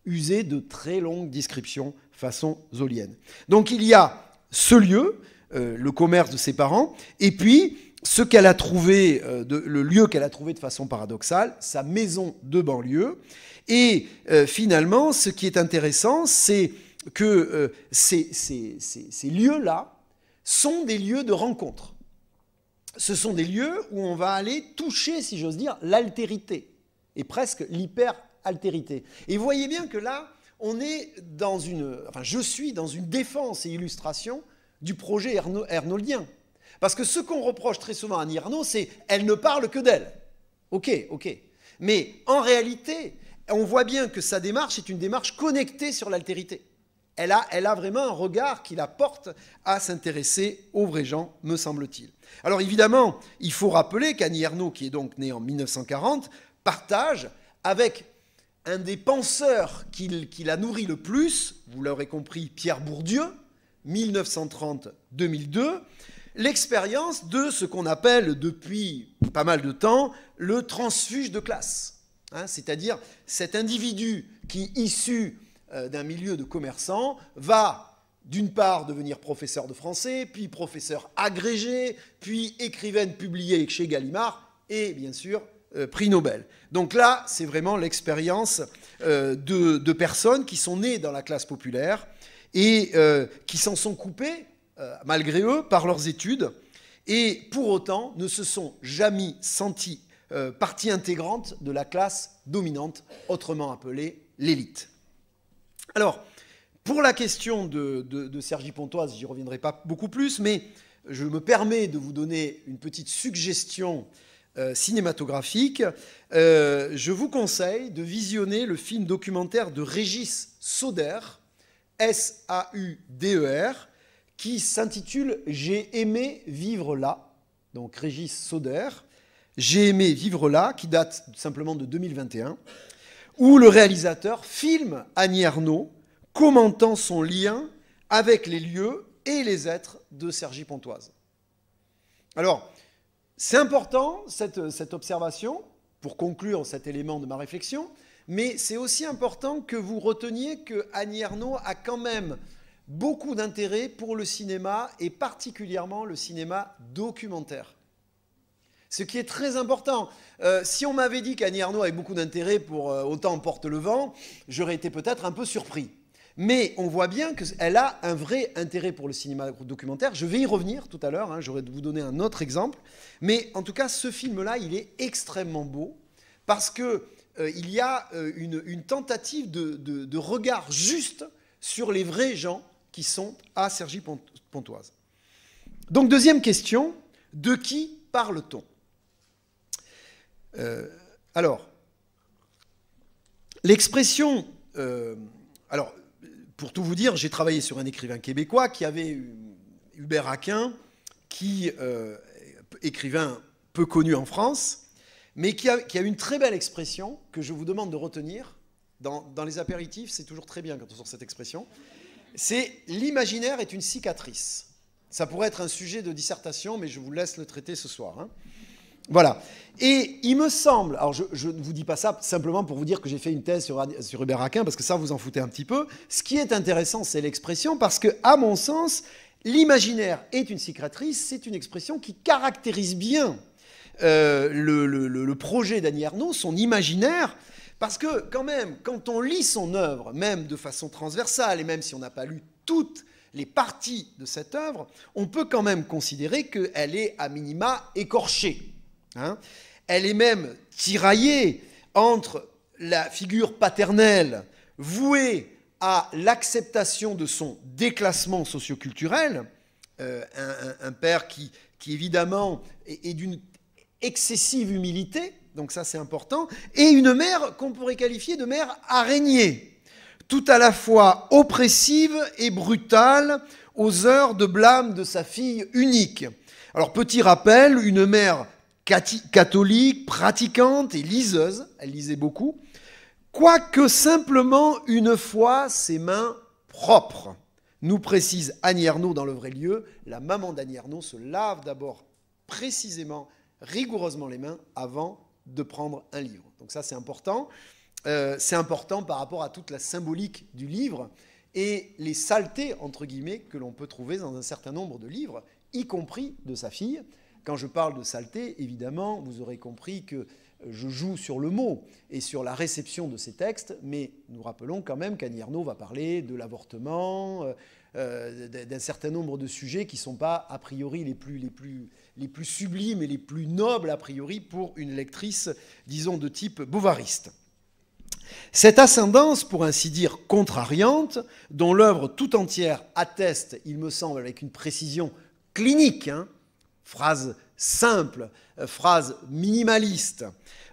user de très longues descriptions façon zolienne. Donc il y a ce lieu, le commerce de ses parents, et puis ce qu'elle a trouvé, le lieu qu'elle a trouvé de façon paradoxale, sa maison de banlieue. Et finalement, ce qui est intéressant, c'est que ces lieux-là sont des lieux de rencontre. Ce sont des lieux où on va aller toucher, si j'ose dire, l'altérité, et presque l'hyper-altérité. Et vous voyez bien que là, je suis dans une défense et illustration du projet ernolien. Parce que ce qu'on reproche très souvent à Annie Ernaux, c'est qu'elle ne parle que d'elle. Ok. Mais en réalité, on voit bien que sa démarche est une démarche connectée sur l'altérité. Elle a vraiment un regard qui la porte à s'intéresser aux vrais gens, me semble-t-il. Alors évidemment, il faut rappeler qu'Annie Ernaux, qui est donc née en 1940, partage avec un des penseurs qui l'a nourri le plus, vous l'aurez compris, Pierre Bourdieu, 1930-2002, l'expérience de ce qu'on appelle depuis pas mal de temps le transfuge de classe. Hein, c'est-à-dire cet individu qui, issu d'un milieu de commerçants, va d'une part devenir professeur de français, puis professeur agrégé, puis écrivaine publiée chez Gallimard, et bien sûr prix Nobel. Donc là, c'est vraiment l'expérience de personnes qui sont nées dans la classe populaire et qui s'en sont coupées, malgré eux, par leurs études, et pour autant ne se sont jamais sentis partie intégrante de la classe dominante, autrement appelée l'élite. Alors, pour la question de Cergy-Pontoise, j'y reviendrai pas beaucoup plus, mais je me permets de vous donner une petite suggestion cinématographique. Je vous conseille de visionner le film documentaire de Régis Sauder, S-A-U-D-E-R, qui s'intitule « J'ai aimé vivre là ». Donc Régis Sauder, « J'ai aimé vivre là », qui date simplement de 2021, où le réalisateur filme Annie Ernaux commentant son lien avec les lieux et les êtres de Cergy-Pontoise. Alors, c'est important, cette observation, pour conclure cet élément de ma réflexion, mais c'est aussi important que vous reteniez que Annie Ernaux a quand même beaucoup d'intérêt pour le cinéma, et particulièrement le cinéma documentaire. Ce qui est très important. Si on m'avait dit qu'Annie Ernaux avait beaucoup d'intérêt pour Autant emporte le vent, j'aurais été peut-être un peu surpris. Mais on voit bien qu'elle a un vrai intérêt pour le cinéma documentaire. Je vais y revenir tout à l'heure, hein, j'aurais de vous donner un autre exemple. Mais en tout cas, ce film-là, il est extrêmement beau parce qu'il y a une tentative de regard juste sur les vrais gens qui sont à Cergy-Pontoise. Donc, deuxième question, de qui parle-t-on? Alors, l'expression... alors, pour tout vous dire, j'ai travaillé sur un écrivain québécois qui avait Hubert Aquin, écrivain peu connu en France, mais qui a une très belle expression que je vous demande de retenir. Dans les apéritifs, c'est toujours très bien quand on sort cette expression. C'est « l'imaginaire est une cicatrice ». Ça pourrait être un sujet de dissertation, mais je vous laisse le traiter ce soir. Hein. Voilà. Et il me semble, alors je ne vous dis pas ça simplement pour vous dire que j'ai fait une thèse sur Hubert Aquin, parce que ça, vous en foutez un petit peu. Ce qui est intéressant, c'est l'expression, parce que, à mon sens, l'imaginaire est une cicatrice, c'est une expression qui caractérise bien le projet d'Annie Ernaux, son imaginaire, parce que, quand même, quand on lit son œuvre, même de façon transversale, et même si on n'a pas lu toutes les parties de cette œuvre, on peut quand même considérer qu'elle est, à minima, écorchée. Hein. Elle est même tiraillée entre la figure paternelle vouée à l'acceptation de son déclassement socioculturel, un père qui évidemment est d'une excessive humilité, donc ça c'est important, et une mère qu'on pourrait qualifier de mère araignée, tout à la fois oppressive et brutale aux heures de blâme de sa fille unique. Alors petit rappel, une mère catholique, pratiquante et liseuse, elle lisait beaucoup, quoique simplement une fois ses mains propres. Nous précise Annie Ernaux dans Le Vrai Lieu, la maman d'Annie Ernaux se lave d'abord précisément, rigoureusement les mains avant de prendre un livre. Donc ça c'est important. C'est important par rapport à toute la symbolique du livre et les saletés, entre guillemets, que l'on peut trouver dans un certain nombre de livres, y compris de sa fille. Quand je parle de saleté, évidemment, vous aurez compris que je joue sur le mot et sur la réception de ces textes, mais nous rappelons quand même qu'Annie Ernaux va parler de l'avortement, d'un certain nombre de sujets qui ne sont pas, a priori, les plus sublimes et les plus nobles, a priori, pour une lectrice, disons, de type bovariste. Cette ascendance, pour ainsi dire, contrariante, dont l'œuvre tout entière atteste, il me semble, avec une précision clinique, hein, phrase simple, phrase minimaliste,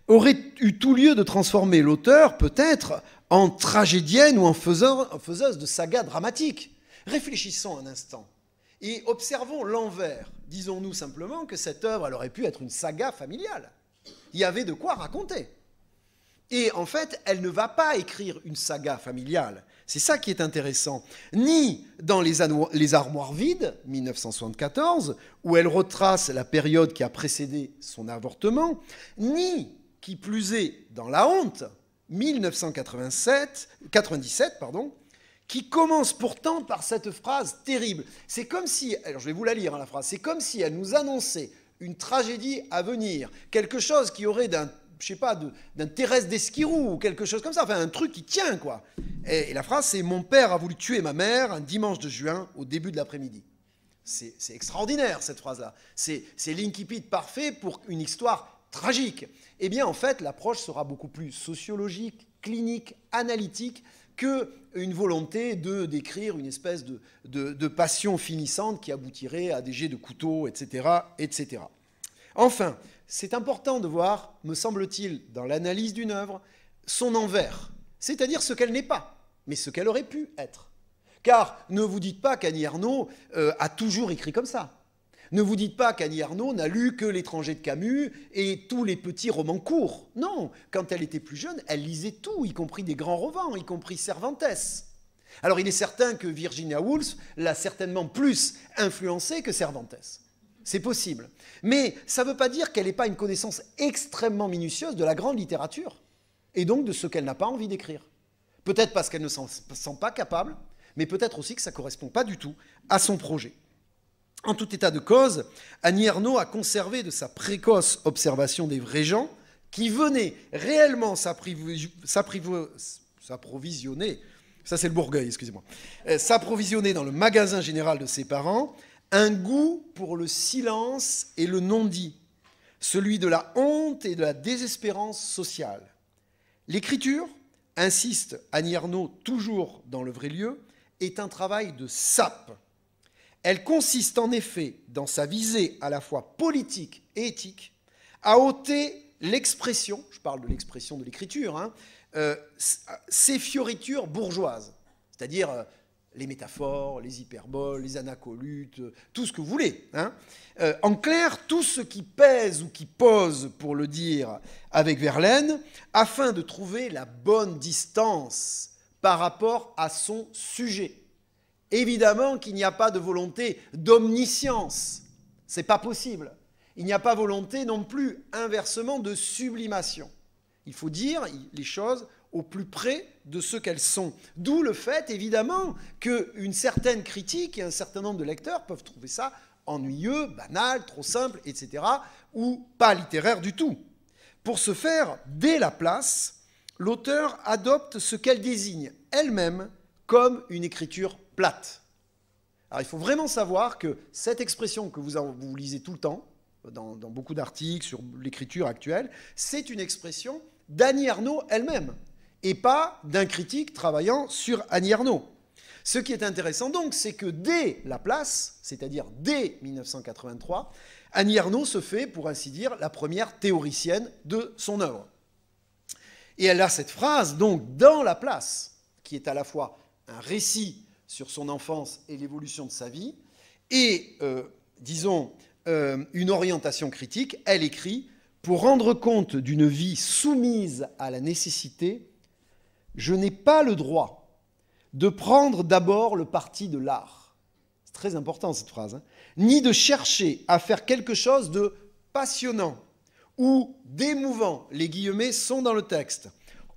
aurait eu tout lieu de transformer l'auteur, peut-être, en tragédienne ou en faiseuse de sagas dramatiques. Réfléchissons un instant et observons l'envers. Disons-nous simplement que cette œuvre, elle aurait pu être une saga familiale. Il y avait de quoi raconter. Et en fait, elle ne va pas écrire une saga familiale. C'est ça qui est intéressant. Ni dans Les Armoires vides, 1974, où elle retrace la période qui a précédé son avortement, ni, qui plus est, dans La Honte, 1997, qui commence pourtant par cette phrase terrible. C'est comme si, alors je vais vous la lire, hein, la phrase, c'est comme si elle nous annonçait une tragédie à venir, quelque chose qui aurait je sais pas, d'un Thérèse d'Esquirou ou quelque chose comme ça, enfin un truc qui tient, quoi. Et la phrase, c'est « Mon père a voulu tuer ma mère un dimanche de juin au début de l'après-midi ». C'est extraordinaire, cette phrase-là. C'est l'incipit parfait pour une histoire tragique. Eh bien, en fait, l'approche sera beaucoup plus sociologique, clinique, analytique, qu'une volonté de décrire une espèce de passion finissante qui aboutirait à des jets de couteau, etc., etc. Enfin, c'est important de voir, me semble-t-il, dans l'analyse d'une œuvre, son envers, c'est-à-dire ce qu'elle n'est pas, mais ce qu'elle aurait pu être. Car ne vous dites pas qu'Annie Ernaux a toujours écrit comme ça. Ne vous dites pas qu'Annie Ernaux n'a lu que L'étranger de Camus et tous les petits romans courts. Non, quand elle était plus jeune, elle lisait tout, y compris des grands romans, y compris Cervantes. Alors il est certain que Virginia Woolf l'a certainement plus influencée que Cervantes. C'est possible. Mais ça ne veut pas dire qu'elle n'ait pas une connaissance extrêmement minutieuse de la grande littérature, et donc de ce qu'elle n'a pas envie d'écrire. Peut-être parce qu'elle ne s'en sent pas capable, mais peut-être aussi que ça ne correspond pas du tout à son projet. En tout état de cause, Annie Ernaux a conservé de sa précoce observation des vrais gens qui venaient réellement s'approvisionner ça c'est le Bourgueil, excusez-moi, s'approvisionnait dans le magasin général de ses parents, un goût pour le silence et le non-dit, celui de la honte et de la désespérance sociale. L'écriture, insiste Annie Ernaux toujours dans le vrai lieu, est un travail de sape. Elle consiste en effet, dans sa visée à la fois politique et éthique, à ôter l'expression, je parle de l'expression de l'écriture, ces fioritures bourgeoises, c'est-à-dire les métaphores, les hyperboles, les anacolutes, tout ce que vous voulez. En clair, tout ce qui pèse ou qui pose, pour le dire avec Verlaine, afin de trouver la bonne distance par rapport à son sujet. Évidemment qu'il n'y a pas de volonté d'omniscience, ce n'est pas possible. Il n'y a pas volonté non plus, inversement, de sublimation. Il faut dire les choses au plus près de ce qu'elles sont. D'où le fait, évidemment, qu'une certaine critique et un certain nombre de lecteurs peuvent trouver ça ennuyeux, banal, trop simple, etc., ou pas littéraire du tout. Pour ce faire, dès la place, l'auteur adopte ce qu'elle désigne elle-même comme une écriture plate. Alors il faut vraiment savoir que cette expression que vous lisez tout le temps, dans beaucoup d'articles sur l'écriture actuelle, c'est une expression d'Annie Ernaux elle-même, et pas d'un critique travaillant sur Annie Ernaux. Ce qui est intéressant donc, c'est que dès la place, c'est-à-dire dès 1983, Annie Ernaux se fait, pour ainsi dire, la première théoricienne de son œuvre. Et elle a cette phrase, donc, dans la place, qui est à la fois un récit sur son enfance et l'évolution de sa vie, et, disons, une orientation critique. Elle écrit « Pour rendre compte d'une vie soumise à la nécessité, je n'ai pas le droit de prendre d'abord le parti de l'art. » C'est très important cette phrase. Ni de chercher à faire quelque chose de passionnant ou d'émouvant. Les guillemets sont dans le texte.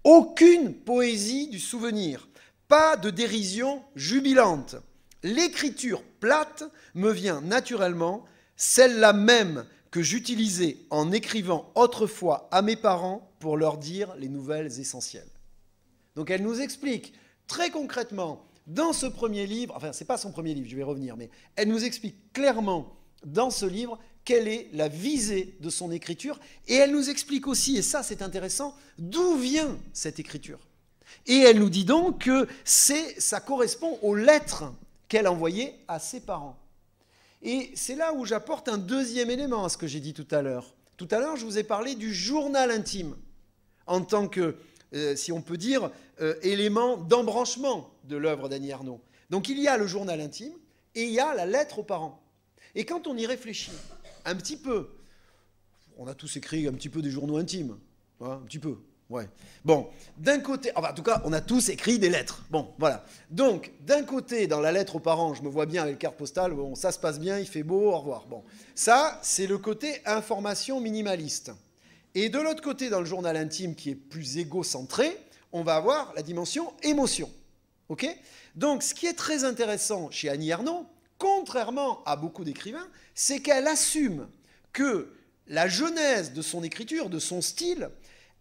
Aucune poésie du souvenir. Pas de dérision jubilante. L'écriture plate me vient naturellement, celle-là même que j'utilisais en écrivant autrefois à mes parents pour leur dire les nouvelles essentielles. Donc elle nous explique très concrètement dans ce premier livre, enfin ce n'est pas son premier livre, je vais revenir, mais elle nous explique clairement dans ce livre quelle est la visée de son écriture, et elle nous explique aussi, et ça c'est intéressant, d'où vient cette écriture. Et elle nous dit donc que ça correspond aux lettres qu'elle envoyait à ses parents. Et c'est là où j'apporte un deuxième élément à ce que j'ai dit tout à l'heure. Tout à l'heure, je vous ai parlé du journal intime, en tant que, si on peut dire, élément d'embranchement de l'œuvre d'Annie Ernaux. Donc il y a le journal intime et il y a la lettre aux parents. Et quand on y réfléchit un petit peu, on a tous écrit un petit peu des journaux intimes, hein, un petit peu. Ouais. Bon, d'un côté, enfin, en tout cas, on a tous écrit des lettres. Bon, voilà. Donc, d'un côté, dans la lettre aux parents, je me vois bien avec carte postale, bon, ça se passe bien, il fait beau, au revoir. Bon, ça, c'est le côté information minimaliste. Et de l'autre côté, dans le journal intime, qui est plus égocentré, on va avoir la dimension émotion. Ok ? Donc, ce qui est très intéressant chez Annie Ernaux, contrairement à beaucoup d'écrivains, c'est qu'elle assume que la genèse de son écriture, de son style,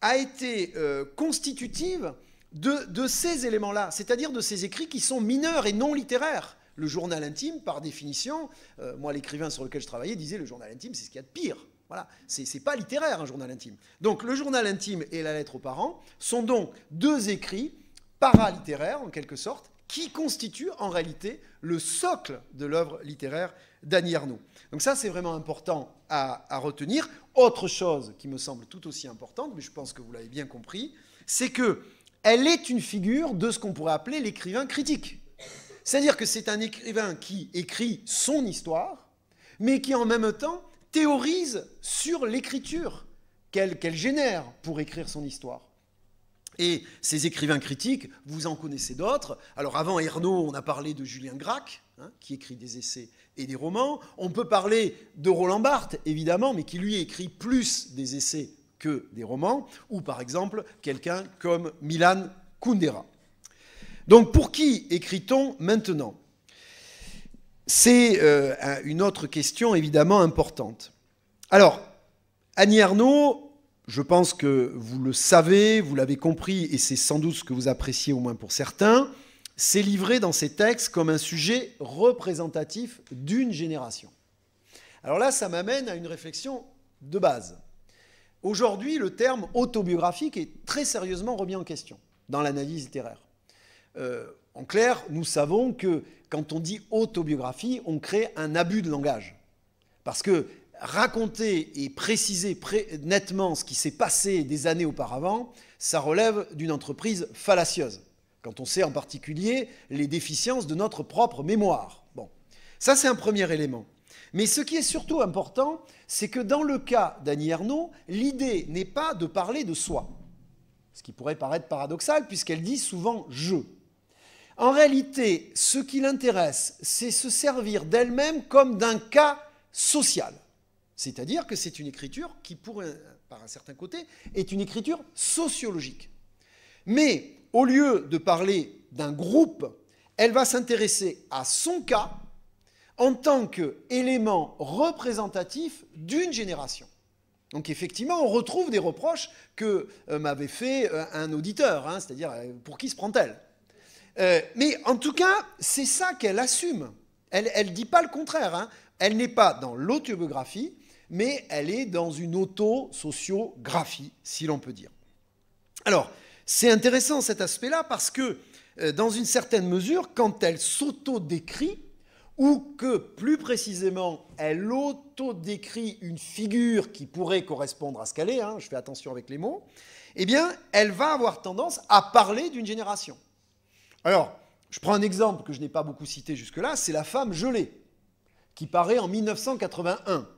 a été constitutive de ces éléments-là, c'est-à-dire de ces écrits qui sont mineurs et non littéraires. Le journal intime, par définition, moi l'écrivain sur lequel je travaillais disait le journal intime, c'est ce qu'il y a de pire. Voilà, c'est pas littéraire un journal intime. Donc le journal intime et la lettre aux parents sont donc deux écrits paralittéraires en quelque sorte, qui constituent en réalité le socle de l'œuvre littéraire d'Annie Ernaux. Donc ça, c'est vraiment important à retenir. Autre chose qui me semble tout aussi importante, mais je pense que vous l'avez bien compris, c'est qu'elle est une figure de ce qu'on pourrait appeler l'écrivain critique. C'est-à-dire que c'est un écrivain qui écrit son histoire, mais qui en même temps théorise sur l'écriture qu'elle génère pour écrire son histoire. Et ces écrivains critiques, vous en connaissez d'autres. Alors avant Ernaux, on a parlé de Julien Gracq, hein, qui écrit des essais et des romans. On peut parler de Roland Barthes, évidemment, mais qui lui écrit plus des essais que des romans. Ou par exemple, quelqu'un comme Milan Kundera. Donc pour qui écrit-on maintenant ? C'est une autre question évidemment importante. Alors, Annie Ernaux, je pense que vous le savez, vous l'avez compris, et c'est sans doute ce que vous appréciez au moins pour certains, s'est livré dans ses textes comme un sujet représentatif d'une génération. Alors là, ça m'amène à une réflexion de base. Aujourd'hui, le terme autobiographique est très sérieusement remis en question dans l'analyse littéraire. En clair, nous savons que quand on dit autobiographie, on crée un abus de langage. Parce que raconter et préciser nettement ce qui s'est passé des années auparavant, ça relève d'une entreprise fallacieuse. Quand on sait en particulier les déficiences de notre propre mémoire. Bon, ça c'est un premier élément. Mais ce qui est surtout important, c'est que dans le cas d'Annie Ernaux, l'idée n'est pas de parler de soi. Ce qui pourrait paraître paradoxal, puisqu'elle dit souvent « je ». En réalité, ce qui l'intéresse, c'est se servir d'elle-même comme d'un cas social. C'est-à-dire que c'est une écriture qui, par un certain côté, est une écriture sociologique. Mais au lieu de parler d'un groupe, elle va s'intéresser à son cas en tant qu'élément représentatif d'une génération. Donc effectivement, on retrouve des reproches que m'avait fait un auditeur, hein, c'est-à-dire pour qui se prend-elle ? Mais en tout cas, c'est ça qu'elle assume. Elle ne dit pas le contraire. Hein. Elle n'est pas dans l'autobiographie, mais elle est dans une auto-sociographie, si l'on peut dire. Alors, c'est intéressant cet aspect-là parce que, dans une certaine mesure, quand elle s'auto-décrit, ou que, plus précisément, elle auto-décrit une figure qui pourrait correspondre à ce qu'elle est, hein, je fais attention avec les mots, eh bien, elle va avoir tendance à parler d'une génération. Alors, je prends un exemple que je n'ai pas beaucoup cité jusque-là, c'est La femme gelée, qui paraît en 1981.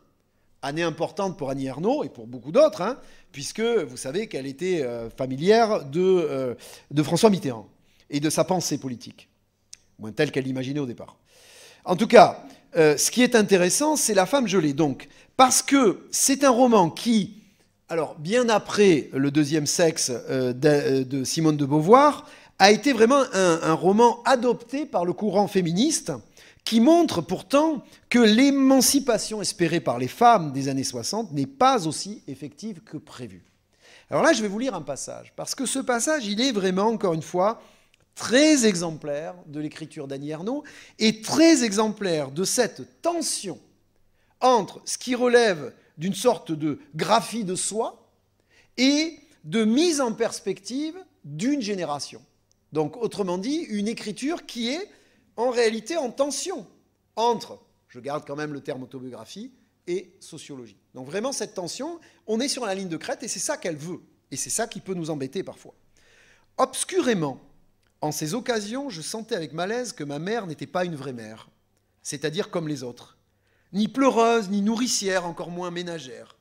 Année importante pour Annie Ernaux et pour beaucoup d'autres, hein, puisque vous savez qu'elle était familière de François Mitterrand et de sa pensée politique, moins telle qu'elle l'imaginait au départ. En tout cas, ce qui est intéressant, c'est La femme gelée, donc, parce que c'est un roman qui, alors bien après Le deuxième sexe de Simone de Beauvoir, a été vraiment un roman adopté par le courant féministe qui montre pourtant que l'émancipation espérée par les femmes des années 60 n'est pas aussi effective que prévu. Alors là, je vais vous lire un passage, parce que ce passage, il est vraiment, encore une fois, très exemplaire de l'écriture d'Annie Ernaux et très exemplaire de cette tension entre ce qui relève d'une sorte de graphie de soi et de mise en perspective d'une génération. Donc, autrement dit, une écriture qui est en réalité en tension entre, je garde quand même le terme autobiographie, et sociologie. Donc vraiment, cette tension, on est sur la ligne de crête et c'est ça qu'elle veut. Et c'est ça qui peut nous embêter parfois. Obscurément, en ces occasions, je sentais avec malaise que ma mère n'était pas une vraie mère, c'est-à-dire comme les autres, ni pleureuse, ni nourricière, encore moins ménagère.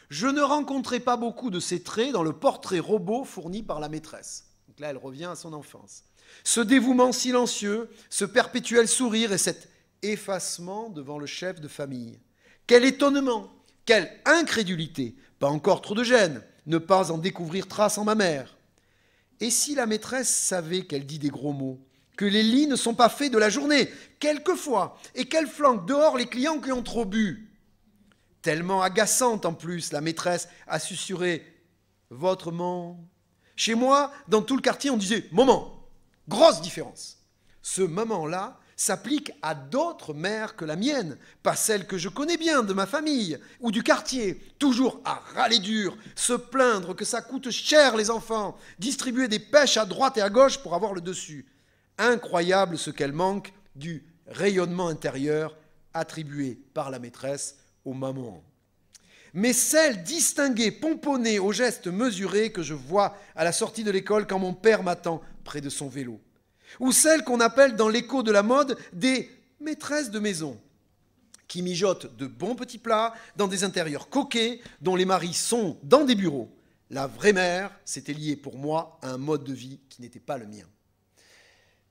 Je ne rencontrais pas beaucoup de ces traits dans le portrait robot fourni par la maîtresse. Donc là, elle revient à son enfance. Ce dévouement silencieux, ce perpétuel sourire et cet effacement devant le chef de famille. Quel étonnement, quelle incrédulité, pas encore trop de gêne, ne pas en découvrir trace en ma mère. Et si la maîtresse savait qu'elle dit des gros mots, que les lits ne sont pas faits de la journée, quelquefois, et qu'elle flanque dehors les clients qui ont trop bu. Tellement agaçante en plus, la maîtresse a susurré « Votre maman ». Chez moi, dans tout le quartier, on disait « Maman ». Grosse différence. Ce maman-là s'applique à d'autres mères que la mienne, pas celle que je connais bien de ma famille ou du quartier, toujours à râler dur, se plaindre que ça coûte cher les enfants, distribuer des pêches à droite et à gauche pour avoir le dessus. Incroyable ce qu'elle manque du rayonnement intérieur attribué par la maîtresse aux mamans. Mais celle distinguée, pomponnée, aux gestes mesurés que je vois à la sortie de l'école quand mon père m'attend près de son vélo. Ou celle qu'on appelle dans l'écho de la mode des maîtresses de maison, qui mijotent de bons petits plats dans des intérieurs coquets dont les maris sont dans des bureaux. La vraie mère, c'était lié pour moi à un mode de vie qui n'était pas le mien.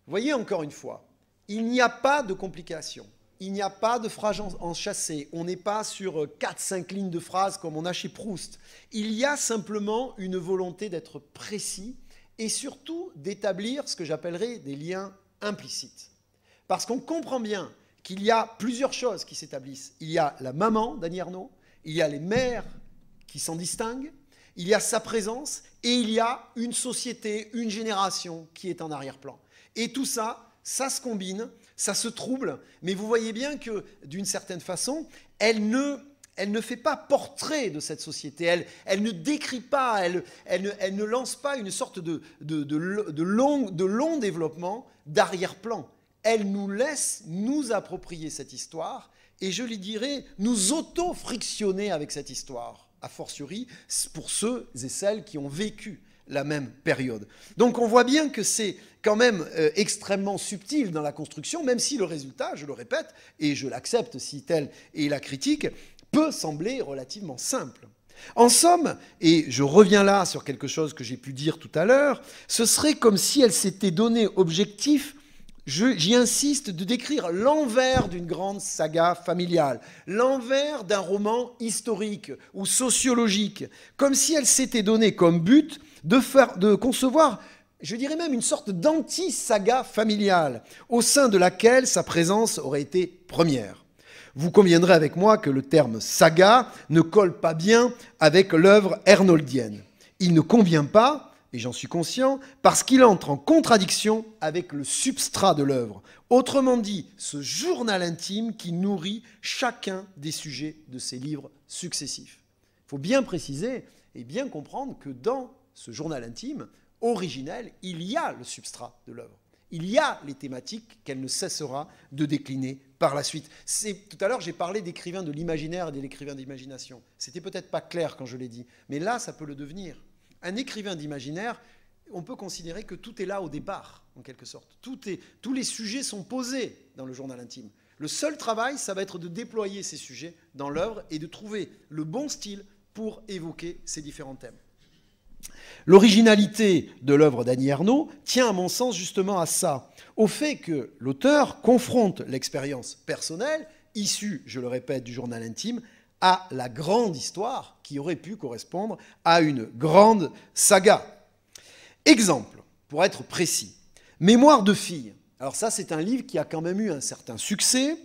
Vous voyez, encore une fois, il n'y a pas de complications. Il n'y a pas de phrase enchâssée. On n'est pas sur 4-5 lignes de phrases comme on a chez Proust. Il y a simplement une volonté d'être précis et surtout d'établir ce que j'appellerais des liens implicites. Parce qu'on comprend bien qu'il y a plusieurs choses qui s'établissent. Il y a la maman d'Annie Ernaux, il y a les mères qui s'en distinguent, il y a sa présence et il y a une société, une génération qui est en arrière-plan. Et tout ça, ça se combine, ça se trouble, mais vous voyez bien que, d'une certaine façon, elle ne fait pas portrait de cette société, elle ne décrit pas, elle ne lance pas une sorte de long développement d'arrière-plan. Elle nous laisse nous approprier cette histoire et je lui dirais nous auto-frictionner avec cette histoire, a fortiori pour ceux et celles qui ont vécu la même période. Donc on voit bien que c'est quand même extrêmement subtil dans la construction, même si le résultat, je le répète, et je l'accepte si telle est la critique, peut sembler relativement simple. En somme, et je reviens là sur quelque chose que j'ai pu dire tout à l'heure, ce serait comme si elle s'était donné objectif, j'y insiste, de décrire l'envers d'une grande saga familiale, l'envers d'un roman historique ou sociologique, comme si elle s'était donné comme but de concevoir, je dirais même une sorte d'anti-saga familiale, au sein de laquelle sa présence aurait été première. Vous conviendrez avec moi que le terme saga ne colle pas bien avec l'œuvre ernoldienne. Il ne convient pas, et j'en suis conscient, parce qu'il entre en contradiction avec le substrat de l'œuvre. Autrement dit, ce journal intime qui nourrit chacun des sujets de ses livres successifs. Il faut bien préciser et bien comprendre que dans ce journal intime originel, il y a le substrat de l'œuvre. Il y a les thématiques qu'elle ne cessera de décliner par la suite. Tout à l'heure, j'ai parlé d'écrivains de l'imaginaire et de l'écrivain d'imagination. C'était peut-être pas clair quand je l'ai dit, mais là, ça peut le devenir. Un écrivain d'imaginaire, on peut considérer que tout est là au départ, en quelque sorte. Tous les sujets sont posés dans le journal intime. Le seul travail, ça va être de déployer ces sujets dans l'œuvre et de trouver le bon style pour évoquer ces différents thèmes. L'originalité de l'œuvre d'Annie Ernaux tient à mon sens justement à ça, au fait que l'auteur confronte l'expérience personnelle, issue, je le répète, du journal intime, à la grande histoire qui aurait pu correspondre à une grande saga. Exemple, pour être précis, Mémoires de fille. Alors ça, c'est un livre qui a quand même eu un certain succès,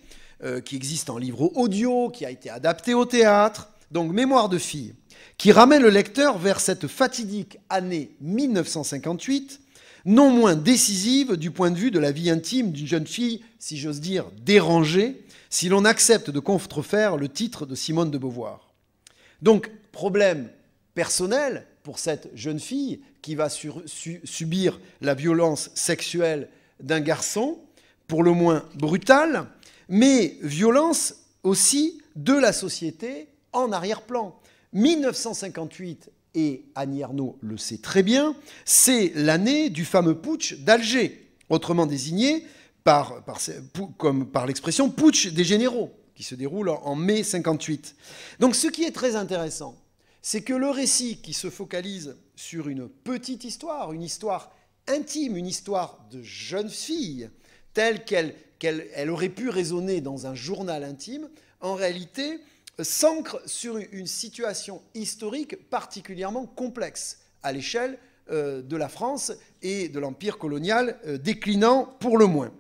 qui existe en livre audio, qui a été adapté au théâtre. Donc Mémoires de fille, qui ramène le lecteur vers cette fatidique année 1958, non moins décisive du point de vue de la vie intime d'une jeune fille, si j'ose dire, dérangée, si l'on accepte de contrefaire le titre de Simone de Beauvoir. Donc, problème personnel pour cette jeune fille qui va subir la violence sexuelle d'un garçon, pour le moins brutale, mais violence aussi de la société en arrière-plan. 1958, et Annie Ernaux le sait très bien, c'est l'année du fameux putsch d'Alger, autrement désigné par l'expression putsch des généraux, qui se déroule en mai 58. Donc ce qui est très intéressant, c'est que le récit qui se focalise sur une petite histoire, une histoire intime, une histoire de jeune fille, telle qu'elle aurait pu résonner dans un journal intime, en réalité s'ancre sur une situation historique particulièrement complexe à l'échelle de la France et de l'empire colonial déclinant pour le moins.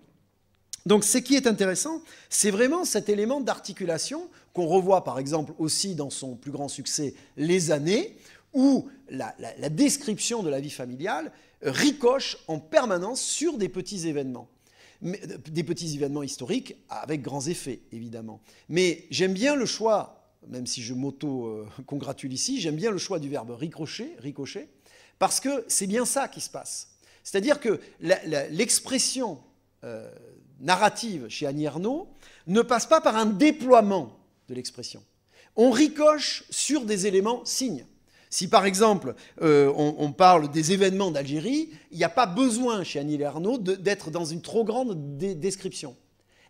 Donc ce qui est intéressant, c'est vraiment cet élément d'articulation qu'on revoit par exemple aussi dans son plus grand succès Les Années, où la description de la vie familiale ricoche en permanence sur des petits événements. Des petits événements historiques avec grands effets, évidemment. Mais j'aime bien le choix, même si je m'auto-congratule ici, j'aime bien le choix du verbe ricocher, parce que c'est bien ça qui se passe. C'est-à-dire que l'expression narrative chez Annie Ernaux ne passe pas par un déploiement de l'expression. On ricoche sur des éléments signes. Si par exemple on parle des événements d'Algérie, il n'y a pas besoin chez Annie Ernaux d'être dans une trop grande description.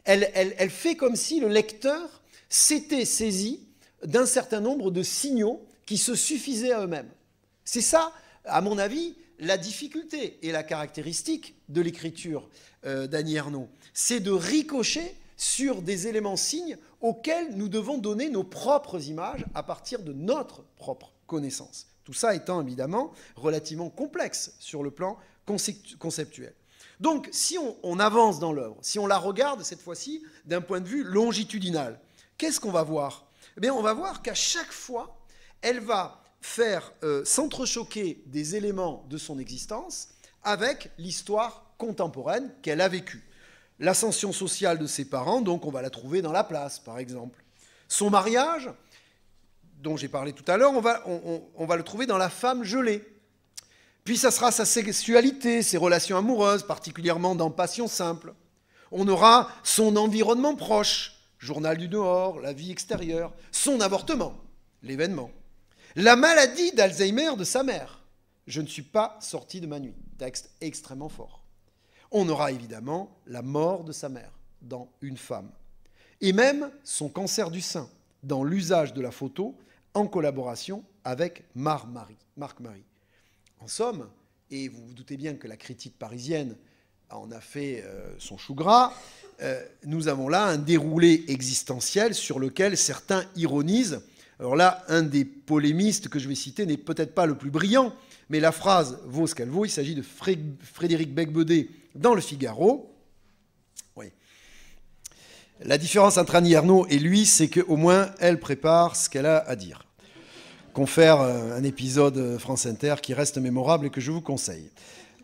Elle fait comme si le lecteur s'était saisi d'un certain nombre de signaux qui se suffisaient à eux-mêmes. C'est ça, à mon avis, la difficulté et la caractéristique de l'écriture d'Annie Ernaux. C'est de ricocher sur des éléments signes auxquels nous devons donner nos propres images à partir de notre propre connaissance. Tout ça étant évidemment relativement complexe sur le plan conceptuel. Donc, si on avance dans l'œuvre, si on la regarde cette fois-ci d'un point de vue longitudinal, qu'est-ce qu'on va voir ? Eh bien, on va voir qu'à chaque fois, elle va faire s'entrechoquer des éléments de son existence avec l'histoire contemporaine qu'elle a vécue. L'ascension sociale de ses parents, donc on va la trouver dans la place, par exemple. Son mariage, dont j'ai parlé tout à l'heure, on va le trouver dans La femme gelée. Puis ça sera sa sexualité, ses relations amoureuses, particulièrement dans Passion simple. On aura son environnement proche, journal du dehors, la vie extérieure, son avortement, l'événement. La maladie d'Alzheimer de sa mère. Je ne suis pas sorti de ma nuit. Texte extrêmement fort. On aura évidemment la mort de sa mère dans Une femme. Et même son cancer du sein dans L'usage de la photo en collaboration avec Marc Marie. En somme, et vous vous doutez bien que la critique parisienne en a fait son chou gras, nous avons là un déroulé existentiel sur lequel certains ironisent. Alors là, un des polémistes que je vais citer n'est peut-être pas le plus brillant, mais la phrase vaut ce qu'elle vaut. Il s'agit de Frédéric Becbaudet dans Le Figaro. Oui. La différence entre Annie Ernaux et lui, c'est qu'au moins, elle prépare ce qu'elle a à dire. Confère un épisode France Inter qui reste mémorable et que je vous conseille.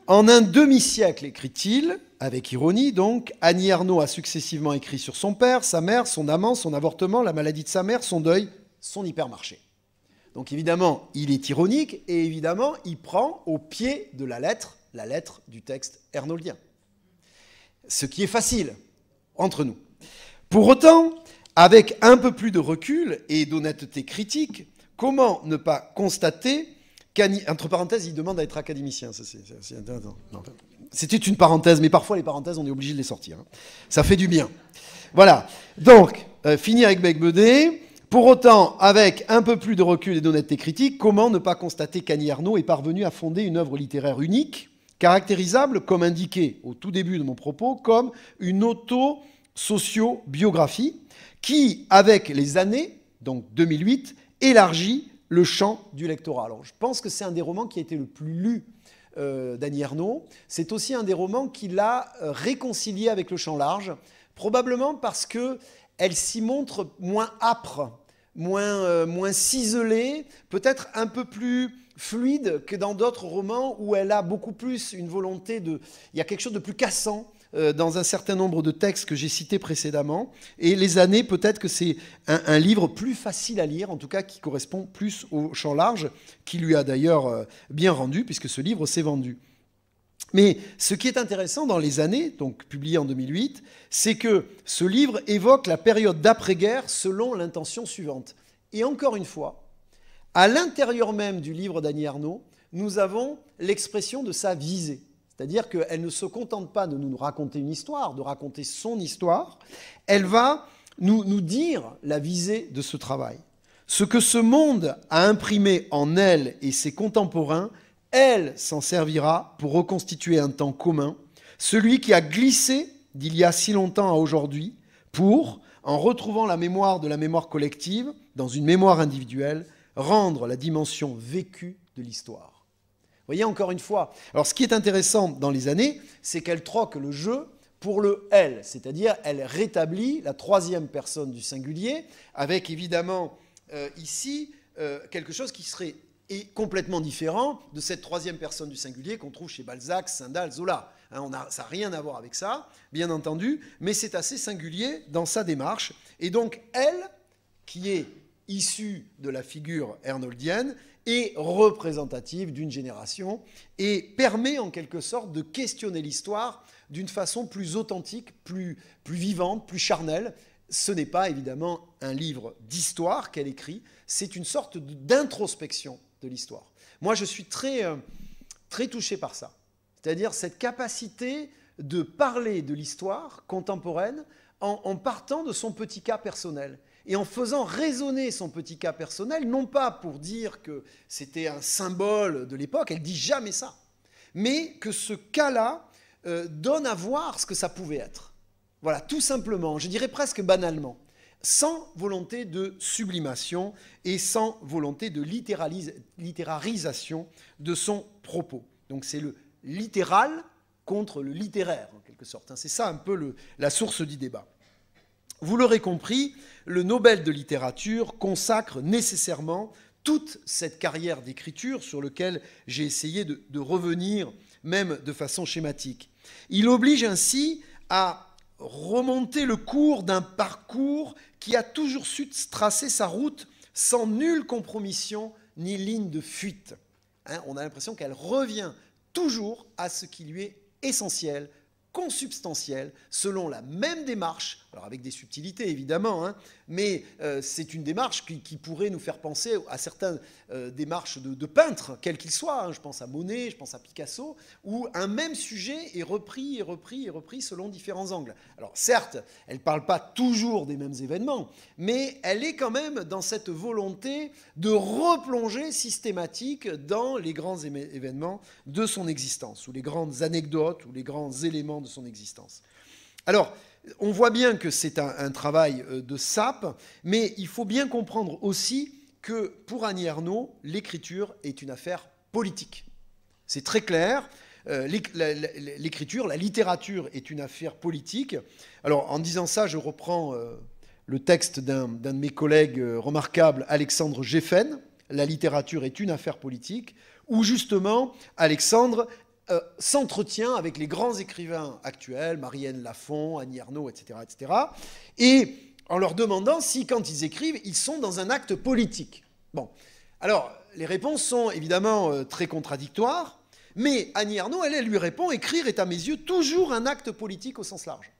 En un demi-siècle, écrit-il, avec ironie donc, Annie Ernaux a successivement écrit sur son père, sa mère, son amant, son avortement, la maladie de sa mère, son deuil, son hypermarché. Donc évidemment, il est ironique et évidemment, il prend au pied de la lettre du texte ernoldien. Ce qui est facile entre nous. Pour autant, avec un peu plus de recul et d'honnêteté critique, comment ne pas constater qu'Annie... Entre parenthèses, il demande à être académicien. C'est intéressant. C'était une parenthèse, mais parfois les parenthèses, on est obligé de les sortir. Ça fait du bien. Voilà. Donc, finir avec Becbaudet. Pour autant, avec un peu plus de recul et d'honnêteté critique, comment ne pas constater qu'Annie Ernaux est parvenue à fonder une œuvre littéraire unique, caractérisable, comme indiqué au tout début de mon propos, comme une auto-socio-biographie qui, avec les années, donc 2008, élargit le champ du lectorat. Alors, je pense que c'est un des romans qui a été le plus lu d'Annie Ernaux. C'est aussi un des romans qui l'a réconcilié avec le champ large, probablement parce qu'elle s'y montre moins âpre, moins ciselée, peut-être un peu plus fluide que dans d'autres romans où elle a beaucoup plus une volonté de... Il y a quelque chose de plus cassant dans un certain nombre de textes que j'ai cités précédemment. Et Les années, peut-être que c'est un livre plus facile à lire, en tout cas qui correspond plus au champ large, qui lui a d'ailleurs bien rendu, puisque ce livre s'est vendu. Mais ce qui est intéressant dans Les années, donc publié en 2008, c'est que ce livre évoque la période d'après-guerre selon l'intention suivante. Et encore une fois, à l'intérieur même du livre d'Annie Ernaux, nous avons l'expression de sa visée. C'est-à-dire qu'elle ne se contente pas de nous raconter une histoire, de raconter son histoire, elle va nous dire la visée de ce travail. Ce que ce monde a imprimé en elle et ses contemporains, elle s'en servira pour reconstituer un temps commun, celui qui a glissé d'il y a si longtemps à aujourd'hui, pour, en retrouvant la mémoire de la mémoire collective, dans une mémoire individuelle, rendre la dimension vécue de l'histoire. Vous voyez, encore une fois, alors ce qui est intéressant dans Les années, c'est qu'elle troque le je pour le elle, c'est-à-dire elle rétablit la troisième personne du singulier, avec évidemment ici quelque chose qui serait complètement différent de cette troisième personne du singulier qu'on trouve chez Balzac, Stendhal, Zola. Ça n'a rien à voir avec ça, bien entendu, mais c'est assez singulier dans sa démarche. Et donc elle, qui est issue de la figure ernoldienne, est représentative d'une génération et permet en quelque sorte de questionner l'histoire d'une façon plus authentique, plus vivante, plus charnelle. Ce n'est pas évidemment un livre d'histoire qu'elle écrit, c'est une sorte d'introspection de l'histoire. Moi, je suis très touché par ça. C'est-à-dire cette capacité de parler de l'histoire contemporaine en partant de son petit cas personnel. Et en faisant résonner son petit cas personnel, non pas pour dire que c'était un symbole de l'époque, elle ne dit jamais ça, mais que ce cas-là donne à voir ce que ça pouvait être. Voilà, tout simplement, je dirais presque banalement, sans volonté de sublimation et sans volonté de littérarisation de son propos. Donc c'est le littéral contre le littéraire, en quelque sorte. C'est ça un peu la source du débat. Vous l'aurez compris, le Nobel de littérature consacre nécessairement toute cette carrière d'écriture sur laquelle j'ai essayé de revenir, même de façon schématique. Il oblige ainsi à remonter le cours d'un parcours qui a toujours su tracer sa route sans nulle compromission ni ligne de fuite. Hein, on a l'impression qu'elle revient toujours à ce qui lui est essentiel, consubstantiel, selon la même démarche, alors avec des subtilités évidemment, hein, mais c'est une démarche qui pourrait nous faire penser à certaines démarches de peintres, quels qu'ils soient, hein, je pense à Monet, je pense à Picasso, où un même sujet est repris et repris et repris selon différents angles. Alors certes, elle ne parle pas toujours des mêmes événements, mais elle est quand même dans cette volonté de replonger systématique dans les grands événements de son existence, ou les grandes anecdotes, ou les grands éléments de son existence. Alors, on voit bien que c'est un travail de sape, mais il faut bien comprendre aussi que pour Annie Ernaux, l'écriture est une affaire politique. C'est très clair. L'écriture, la littérature est une affaire politique. Alors, en disant ça, je reprends le texte d'un de mes collègues remarquables, Alexandre Geffen, « La littérature est une affaire politique », où justement, Alexandre s'entretient avec les grands écrivains actuels, Marianne Lafon, Annie Ernaux, etc., etc., et en leur demandant si, quand ils écrivent, ils sont dans un acte politique. Bon, alors, les réponses sont évidemment très contradictoires, mais Annie Ernaux, elle lui répond « Écrire est à mes yeux toujours un acte politique au sens large ».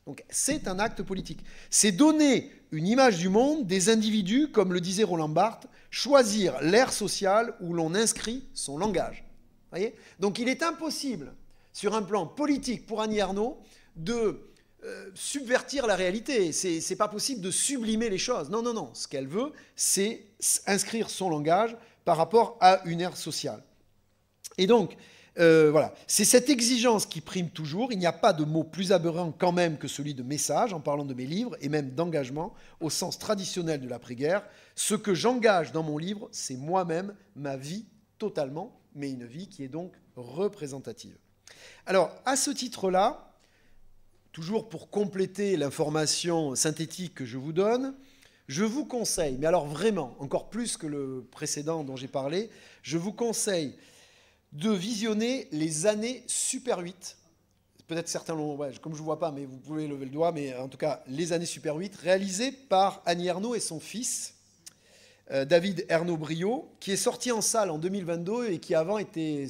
Donc, c'est un acte politique. C'est donner une image du monde, des individus, comme le disait Roland Barthes, choisir l'ère sociale où l'on inscrit son langage. Voyez ? Donc il est impossible, sur un plan politique pour Annie Ernaux, de subvertir la réalité. C'est pas possible de sublimer les choses. Non, non, non. Ce qu'elle veut, c'est inscrire son langage par rapport à une ère sociale. Et donc, voilà. C'est cette exigence qui prime toujours. Il n'y a pas de mot plus aberrant quand même que celui de message, en parlant de mes livres, et même d'engagement, au sens traditionnel de l'après-guerre. Ce que j'engage dans mon livre, c'est moi-même, ma vie totalement, mais une vie qui est donc représentative. Alors, à ce titre-là, toujours pour compléter l'information synthétique que je vous donne, je vous conseille, mais alors vraiment, encore plus que le précédent dont j'ai parlé, je vous conseille de visionner les années Super 8. Peut-être certains l'ont, ouais, comme je ne vous vois pas, mais vous pouvez lever le doigt, mais en tout cas, les années Super 8, réalisées par Annie Ernaux et son fils, David Ernaux-Briot, qui est sorti en salle en 2022 et qui avant était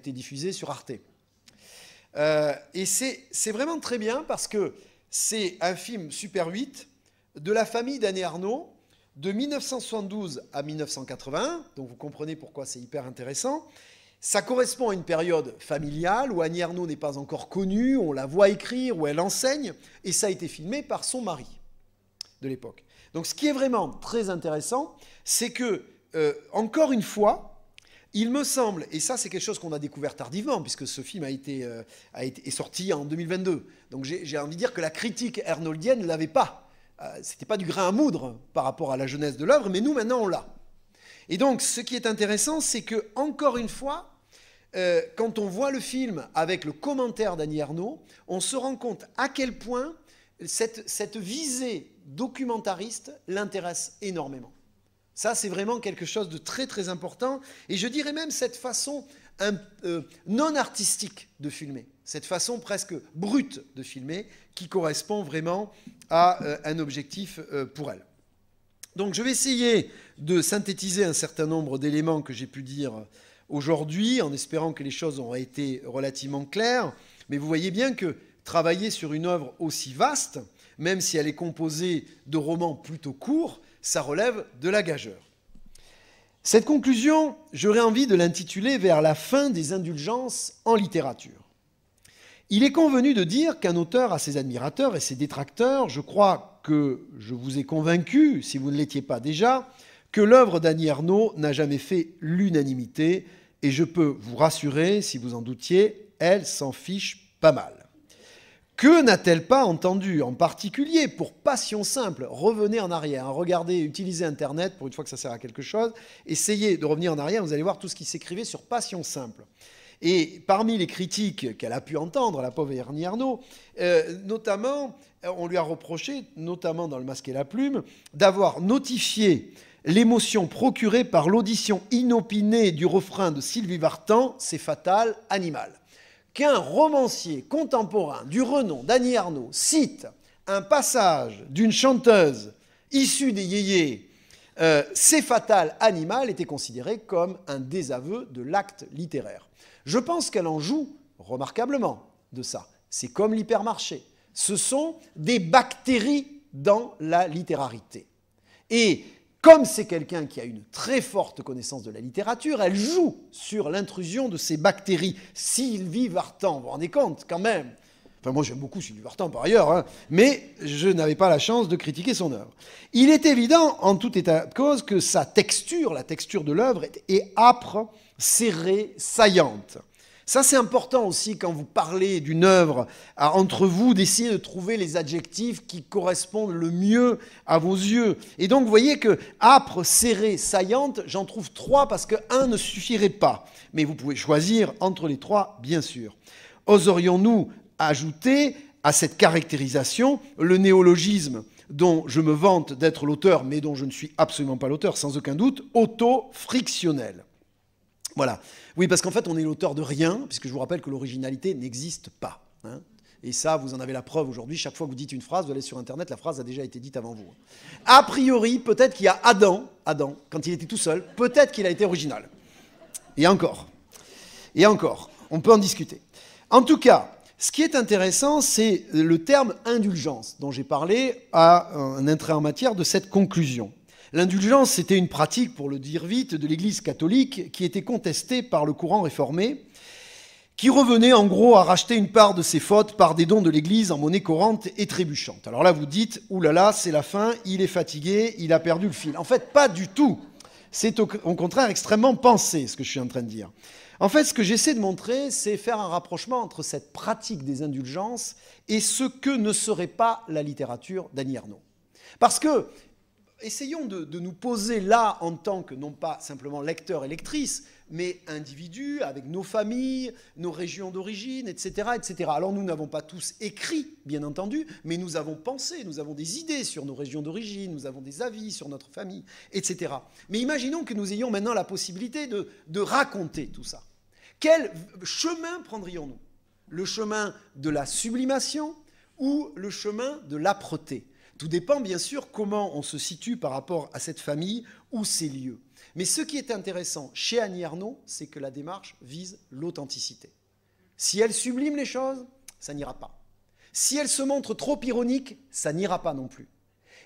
diffusé sur Arte. Et c'est vraiment très bien parce que c'est un film Super 8 de la famille d'Annie Ernaux de 1972 à 1981, donc vous comprenez pourquoi c'est hyper intéressant. Ça correspond à une période familiale où Annie Ernaux n'est pas encore connue, on la voit écrire, où elle enseigne, et ça a été filmé par son mari de l'époque. Donc ce qui est vraiment très intéressant, c'est que, encore une fois, il me semble, et ça c'est quelque chose qu'on a découvert tardivement, puisque ce film est sorti en 2022, donc j'ai envie de dire que la critique ernoldienne ne l'avait pas. C'était pas du grain à moudre par rapport à la jeunesse de l'œuvre, mais nous maintenant on l'a. Et donc ce qui est intéressant, c'est que, encore une fois, quand on voit le film avec le commentaire d'Annie Ernaux, on se rend compte à quel point cette visée documentariste l'intéresse énormément. Ça, c'est vraiment quelque chose de très, très important. Et je dirais même cette façon non artistique de filmer, cette façon presque brute de filmer, qui correspond vraiment à un objectif pour elle. Donc, je vais essayer de synthétiser un certain nombre d'éléments que j'ai pu dire aujourd'hui, en espérant que les choses auront été relativement claires. Mais vous voyez bien que travailler sur une œuvre aussi vaste, même si elle est composée de romans plutôt courts, ça relève de la gageure. Cette conclusion, j'aurais envie de l'intituler « Vers la fin des indulgences en littérature ». Il est convenu de dire qu'un auteur a ses admirateurs et ses détracteurs. Je crois que je vous ai convaincu, si vous ne l'étiez pas déjà, que l'œuvre d'Annie Ernaux n'a jamais fait l'unanimité, et je peux vous rassurer, si vous en doutiez, elle s'en fiche pas mal. Que n'a-t-elle pas entendu, en particulier pour Passion simple? Revenez en arrière, regardez, utilisez Internet pour une fois que ça sert à quelque chose. Essayez de revenir en arrière, vous allez voir tout ce qui s'écrivait sur Passion simple. Et parmi les critiques qu'elle a pu entendre, la pauvre Annie Ernaux, notamment, on lui a reproché, notamment dans Le Masque et la Plume, d'avoir notifié l'émotion procurée par l'audition inopinée du refrain de Sylvie Vartan, c'est fatal, animal. qu'un romancier contemporain du renom d'Annie Ernaux cite un passage d'une chanteuse issue des yéyés, c'est fatal animal, était considéré comme un désaveu de l'acte littéraire. Je pense qu'elle en joue remarquablement de ça. C'est comme l'hypermarché. Ce sont des bactéries dans la littérarité. Et comme c'est quelqu'un qui a une très forte connaissance de la littérature, elle joue sur l'intrusion de ces bactéries. Sylvie Vartan, vous vous rendez compte quand même? Enfin, moi j'aime beaucoup Sylvie Vartan par ailleurs, hein, mais je n'avais pas la chance de critiquer son œuvre. Il est évident, en tout état de cause, que sa texture, la texture de l'œuvre, est âpre, serrée, saillante. Ça, c'est important aussi quand vous parlez d'une œuvre entre vous, d'essayer de trouver les adjectifs qui correspondent le mieux à vos yeux. Et donc, vous voyez que âpre, serré, saillante, j'en trouve 3 parce qu'un ne suffirait pas. Mais vous pouvez choisir entre les 3, bien sûr. Oserions-nous ajouter à cette caractérisation le néologisme dont je me vante d'être l'auteur, mais dont je ne suis absolument pas l'auteur, sans aucun doute, auto-frictionnel. Voilà. Oui, parce qu'en fait, on est l'auteur de rien, puisque je vous rappelle que l'originalité n'existe pas. Hein. Et ça, vous en avez la preuve aujourd'hui. Chaque fois que vous dites une phrase, vous allez sur Internet, la phrase a déjà été dite avant vous. A priori, peut-être qu'il y a Adam, quand il était tout seul, peut-être qu'il a été original. Et encore, on peut en discuter. En tout cas, ce qui est intéressant, c'est le terme indulgence, dont j'ai parlé à un intérêt en matière de cette conclusion. L'indulgence, c'était une pratique, pour le dire vite, de l'Église catholique qui était contestée par le courant réformé, qui revenait en gros à racheter une part de ses fautes par des dons de l'Église en monnaie courante et trébuchante. Alors là, vous dites, oulala, c'est la fin, il est fatigué, il a perdu le fil. En fait, pas du tout. C'est au contraire extrêmement pensé, ce que je suis en train de dire. En fait, ce que j'essaie de montrer, c'est faire un rapprochement entre cette pratique des indulgences et ce que ne serait pas la littérature d'Annie Ernaux. Parce que, essayons de nous poser là en tant que, non pas simplement lecteurs et lectrices, mais individus, avec nos familles, nos régions d'origine, etc., etc. Alors nous n'avons pas tous écrit, bien entendu, mais nous avons pensé, nous avons des idées sur nos régions d'origine, nous avons des avis sur notre famille, etc. Mais imaginons que nous ayons maintenant la possibilité de raconter tout ça. Quel chemin prendrions-nous? Le chemin de la sublimation ou le chemin de l'âpreté? Tout dépend bien sûr comment on se situe par rapport à cette famille ou ces lieux. Mais ce qui est intéressant chez Annie Ernaux, c'est que la démarche vise l'authenticité. Si elle sublime les choses, ça n'ira pas. Si elle se montre trop ironique, ça n'ira pas non plus.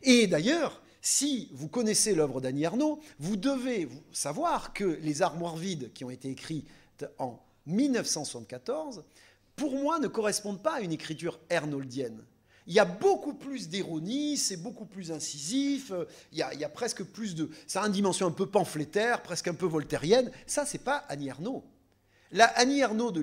Et d'ailleurs, si vous connaissez l'œuvre d'Annie Ernaux, vous devez savoir que les armoires vides qui ont été écrites en 1974, pour moi, ne correspondent pas à une écriture ernoldienne. Il y a beaucoup plus d'ironie, c'est beaucoup plus incisif, il y a presque plus de... Ça a une dimension un peu pamphlétaire, presque un peu voltairienne. Ça, c'est pas Annie Ernaux. La Annie Ernaux de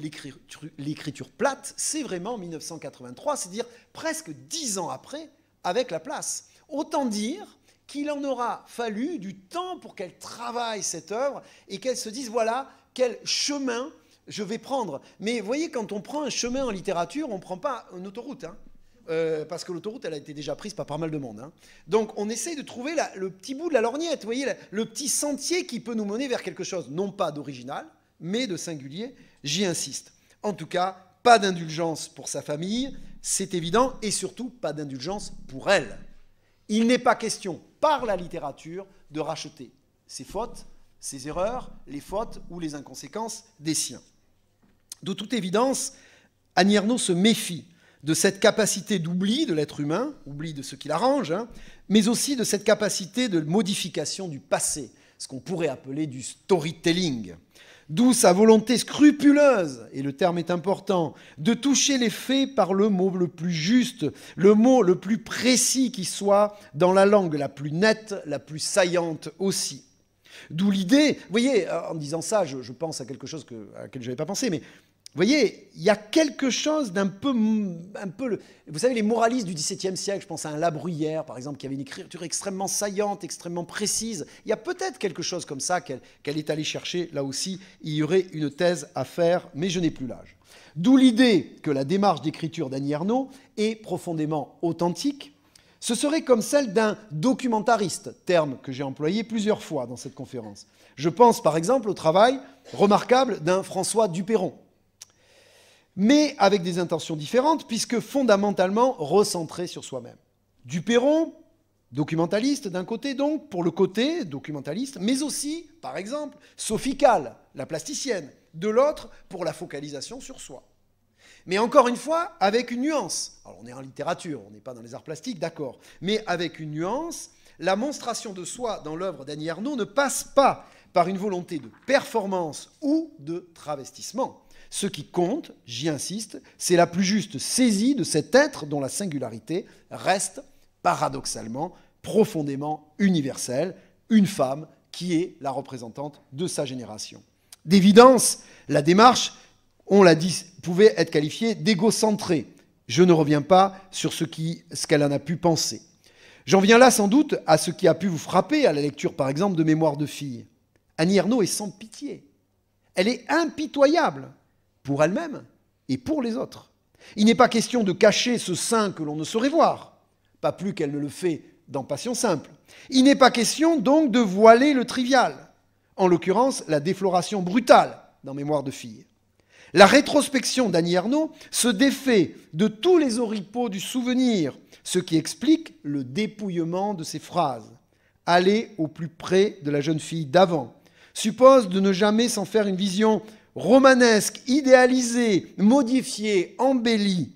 l'écriture plate, c'est vraiment 1983, c'est-à-dire presque 10 ans après, avec La Place. Autant dire qu'il en aura fallu du temps pour qu'elle travaille cette œuvre et qu'elle se dise, voilà, quel chemin je vais prendre. Mais vous voyez, quand on prend un chemin en littérature, on ne prend pas une autoroute, hein. Parce que l'autoroute, elle a été déjà prise par pas mal de monde. Hein. Donc, on essaye de trouver le petit bout de la lorgnette, vous voyez, le petit sentier qui peut nous mener vers quelque chose, non pas d'original, mais de singulier, j'y insiste. En tout cas, pas d'indulgence pour sa famille, c'est évident, et surtout, pas d'indulgence pour elle. Il n'est pas question, par la littérature, de racheter ses fautes, ses erreurs, les fautes ou les inconséquences des siens. De toute évidence, Annie Ernaux se méfie de cette capacité d'oubli de l'être humain, oubli de ce qui l'arrange, hein, mais aussi de cette capacité de modification du passé, ce qu'on pourrait appeler du storytelling. D'où sa volonté scrupuleuse, et le terme est important, de toucher les faits par le mot le plus juste, le mot le plus précis qui soit, dans la langue la plus nette, la plus saillante aussi. D'où l'idée, vous voyez, en disant ça, je pense à quelque chose à laquelle je n'avais pas pensé, mais vous voyez, il y a quelque chose d'un peu... Vous savez, les moralistes du XVIIe siècle, je pense à un La Bruyère, par exemple, qui avait une écriture extrêmement saillante, extrêmement précise. Il y a peut-être quelque chose comme ça qu'elle est allée chercher. Là aussi, il y aurait une thèse à faire, mais je n'ai plus l'âge. D'où l'idée que la démarche d'écriture d'Annie Ernaux est profondément authentique. Ce serait comme celle d'un documentariste, terme que j'ai employé plusieurs fois dans cette conférence. Je pense par exemple au travail remarquable d'un François Duperron. mais avec des intentions différentes, puisque fondamentalement recentrées sur soi-même. Duperron, documentaliste d'un côté donc, pour le côté documentaliste, mais aussi, par exemple, Sophie Calle, la plasticienne, de l'autre pour la focalisation sur soi. Mais encore une fois, avec une nuance. Alors on est en littérature, on n'est pas dans les arts plastiques, d'accord, mais avec une nuance, la monstration de soi dans l'œuvre d'Annie Ernaux ne passe pas par une volonté de performance ou de travestissement. Ce qui compte, j'y insiste, c'est la plus juste saisie de cet être dont la singularité reste paradoxalement, profondément universelle, une femme qui est la représentante de sa génération. D'évidence, la démarche, on l'a dit, pouvait être qualifiée d'égocentrée. Je ne reviens pas sur ce qu'elle en a pu penser. J'en viens là sans doute à ce qui a pu vous frapper à la lecture, par exemple, de Mémoires de fille. Annie Ernaux est sans pitié. Elle est impitoyable pour elle-même et pour les autres. Il n'est pas question de cacher ce sein que l'on ne saurait voir, pas plus qu'elle ne le fait dans Passion simple. Il n'est pas question donc de voiler le trivial, en l'occurrence la défloration brutale dans Mémoires de fille. La rétrospection d'Annie Ernaux se défait de tous les oripeaux du souvenir, ce qui explique le dépouillement de ses phrases. Aller au plus près de la jeune fille d'avant suppose de ne jamais s'en faire une vision romanesque, idéalisée, modifiée, embellie.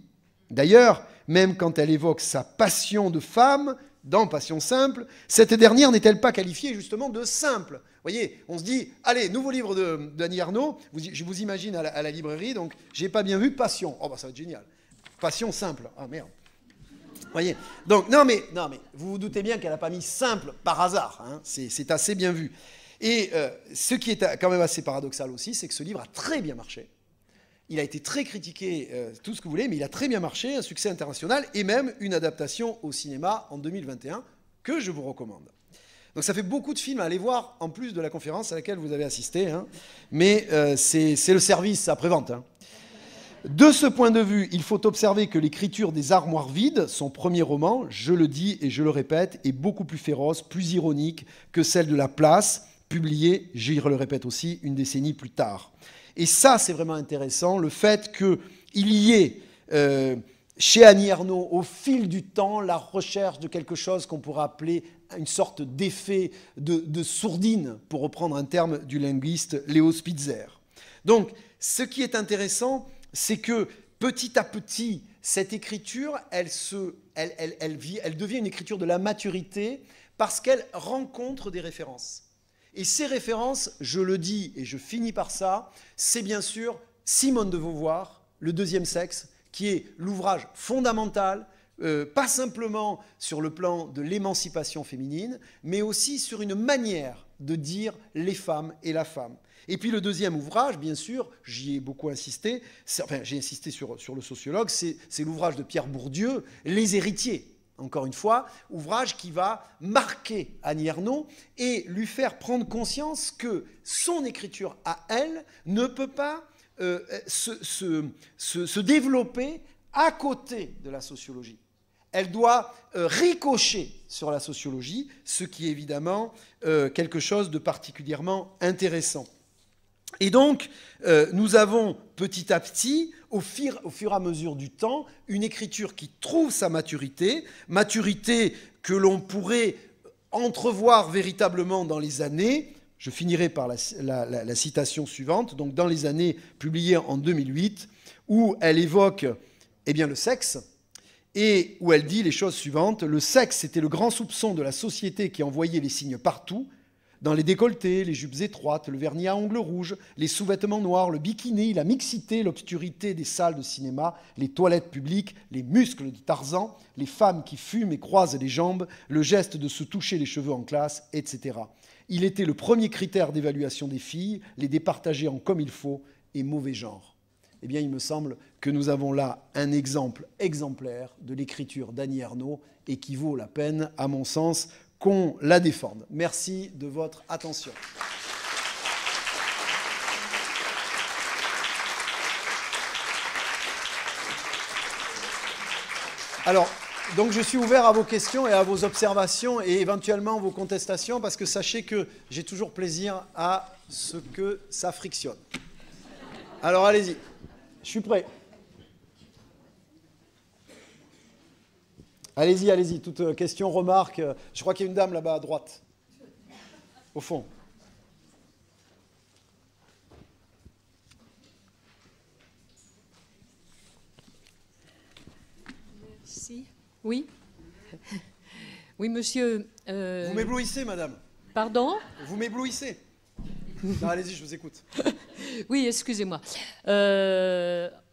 D'ailleurs, même quand elle évoque sa passion de femme, dans Passion simple, cette dernière n'est-elle pas qualifiée justement de simple? Vous voyez, on se dit, allez, nouveau livre d'Annie Ernaux, je vous imagine à la librairie, donc j'ai pas bien vu Passion. Oh bah ça va être génial. Passion simple. Ah merde. Vous voyez, donc non mais vous vous doutez bien qu'elle n'a pas mis simple par hasard, hein, c'est assez bien vu. Et ce qui est quand même assez paradoxal aussi, c'est que ce livre a très bien marché. Il a été très critiqué, tout ce que vous voulez, mais il a très bien marché, un succès international, et même une adaptation au cinéma en 2021, que je vous recommande. Donc ça fait beaucoup de films à aller voir, en plus de la conférence à laquelle vous avez assisté, hein, mais c'est le service après-vente. Hein. De ce point de vue, il faut observer que l'écriture des Armoires vides, son premier roman, je le dis et je le répète, est beaucoup plus féroce, plus ironique que celle de La Place, publiée, je le répète aussi, une décennie plus tard. Et ça, c'est vraiment intéressant, le fait qu'il y ait chez Annie Ernaux, au fil du temps, la recherche de quelque chose qu'on pourrait appeler une sorte d'effet de sourdine, pour reprendre un terme du linguiste Léo Spitzer. Donc, ce qui est intéressant, c'est que petit à petit, cette écriture, elle devient une écriture de la maturité parce qu'elle rencontre des références. Et ces références, je le dis et je finis par ça, c'est bien sûr Simone de Beauvoir, Le deuxième sexe, qui est l'ouvrage fondamental, pas simplement sur le plan de l'émancipation féminine, mais aussi sur une manière de dire les femmes et la femme. Et puis le deuxième ouvrage, bien sûr, j'y ai beaucoup insisté, enfin j'ai insisté sur le sociologue, c'est l'ouvrage de Pierre Bourdieu, Les héritiers. Encore une fois, ouvrage qui va marquer Annie Ernaux et lui faire prendre conscience que son écriture à elle ne peut pas se développer à côté de la sociologie. Elle doit ricocher sur la sociologie, ce qui est évidemment quelque chose de particulièrement intéressant. Et donc, nous avons petit à petit, au fur et à mesure du temps, une écriture qui trouve sa maturité, maturité que l'on pourrait entrevoir véritablement dans les années. Je finirai par la citation suivante, donc dans les années publiées en 2008, où elle évoque le sexe, et où elle dit les choses suivantes. Le sexe était le grand soupçon de la société qui envoyait les signes partout, dans les décolletés, les jupes étroites, le vernis à ongles rouges, les sous-vêtements noirs, le bikini, la mixité, l'obscurité des salles de cinéma, les toilettes publiques, les muscles de Tarzan, les femmes qui fument et croisent les jambes, le geste de se toucher les cheveux en classe, etc. Il était le premier critère d'évaluation des filles, les départager en comme il faut et mauvais genre. Eh bien, il me semble que nous avons là un exemple exemplaire de l'écriture d'Annie Ernaux et qui vaut la peine, à mon sens, qu'on la défende. Merci de votre attention. Alors, donc je suis ouvert à vos questions et à vos observations et éventuellement vos contestations parce que sachez que j'ai toujours plaisir à ce que ça frictionne. Alors allez-y, je suis prêt. Allez-y, allez-y. Toute question, remarque. Je crois qu'il y a une dame là-bas à droite, au fond. Merci. Oui. Oui, monsieur. Vous m'éblouissez, madame. Pardon? Vous m'éblouissez. Non, allez-y, je vous écoute. Oui, excusez-moi.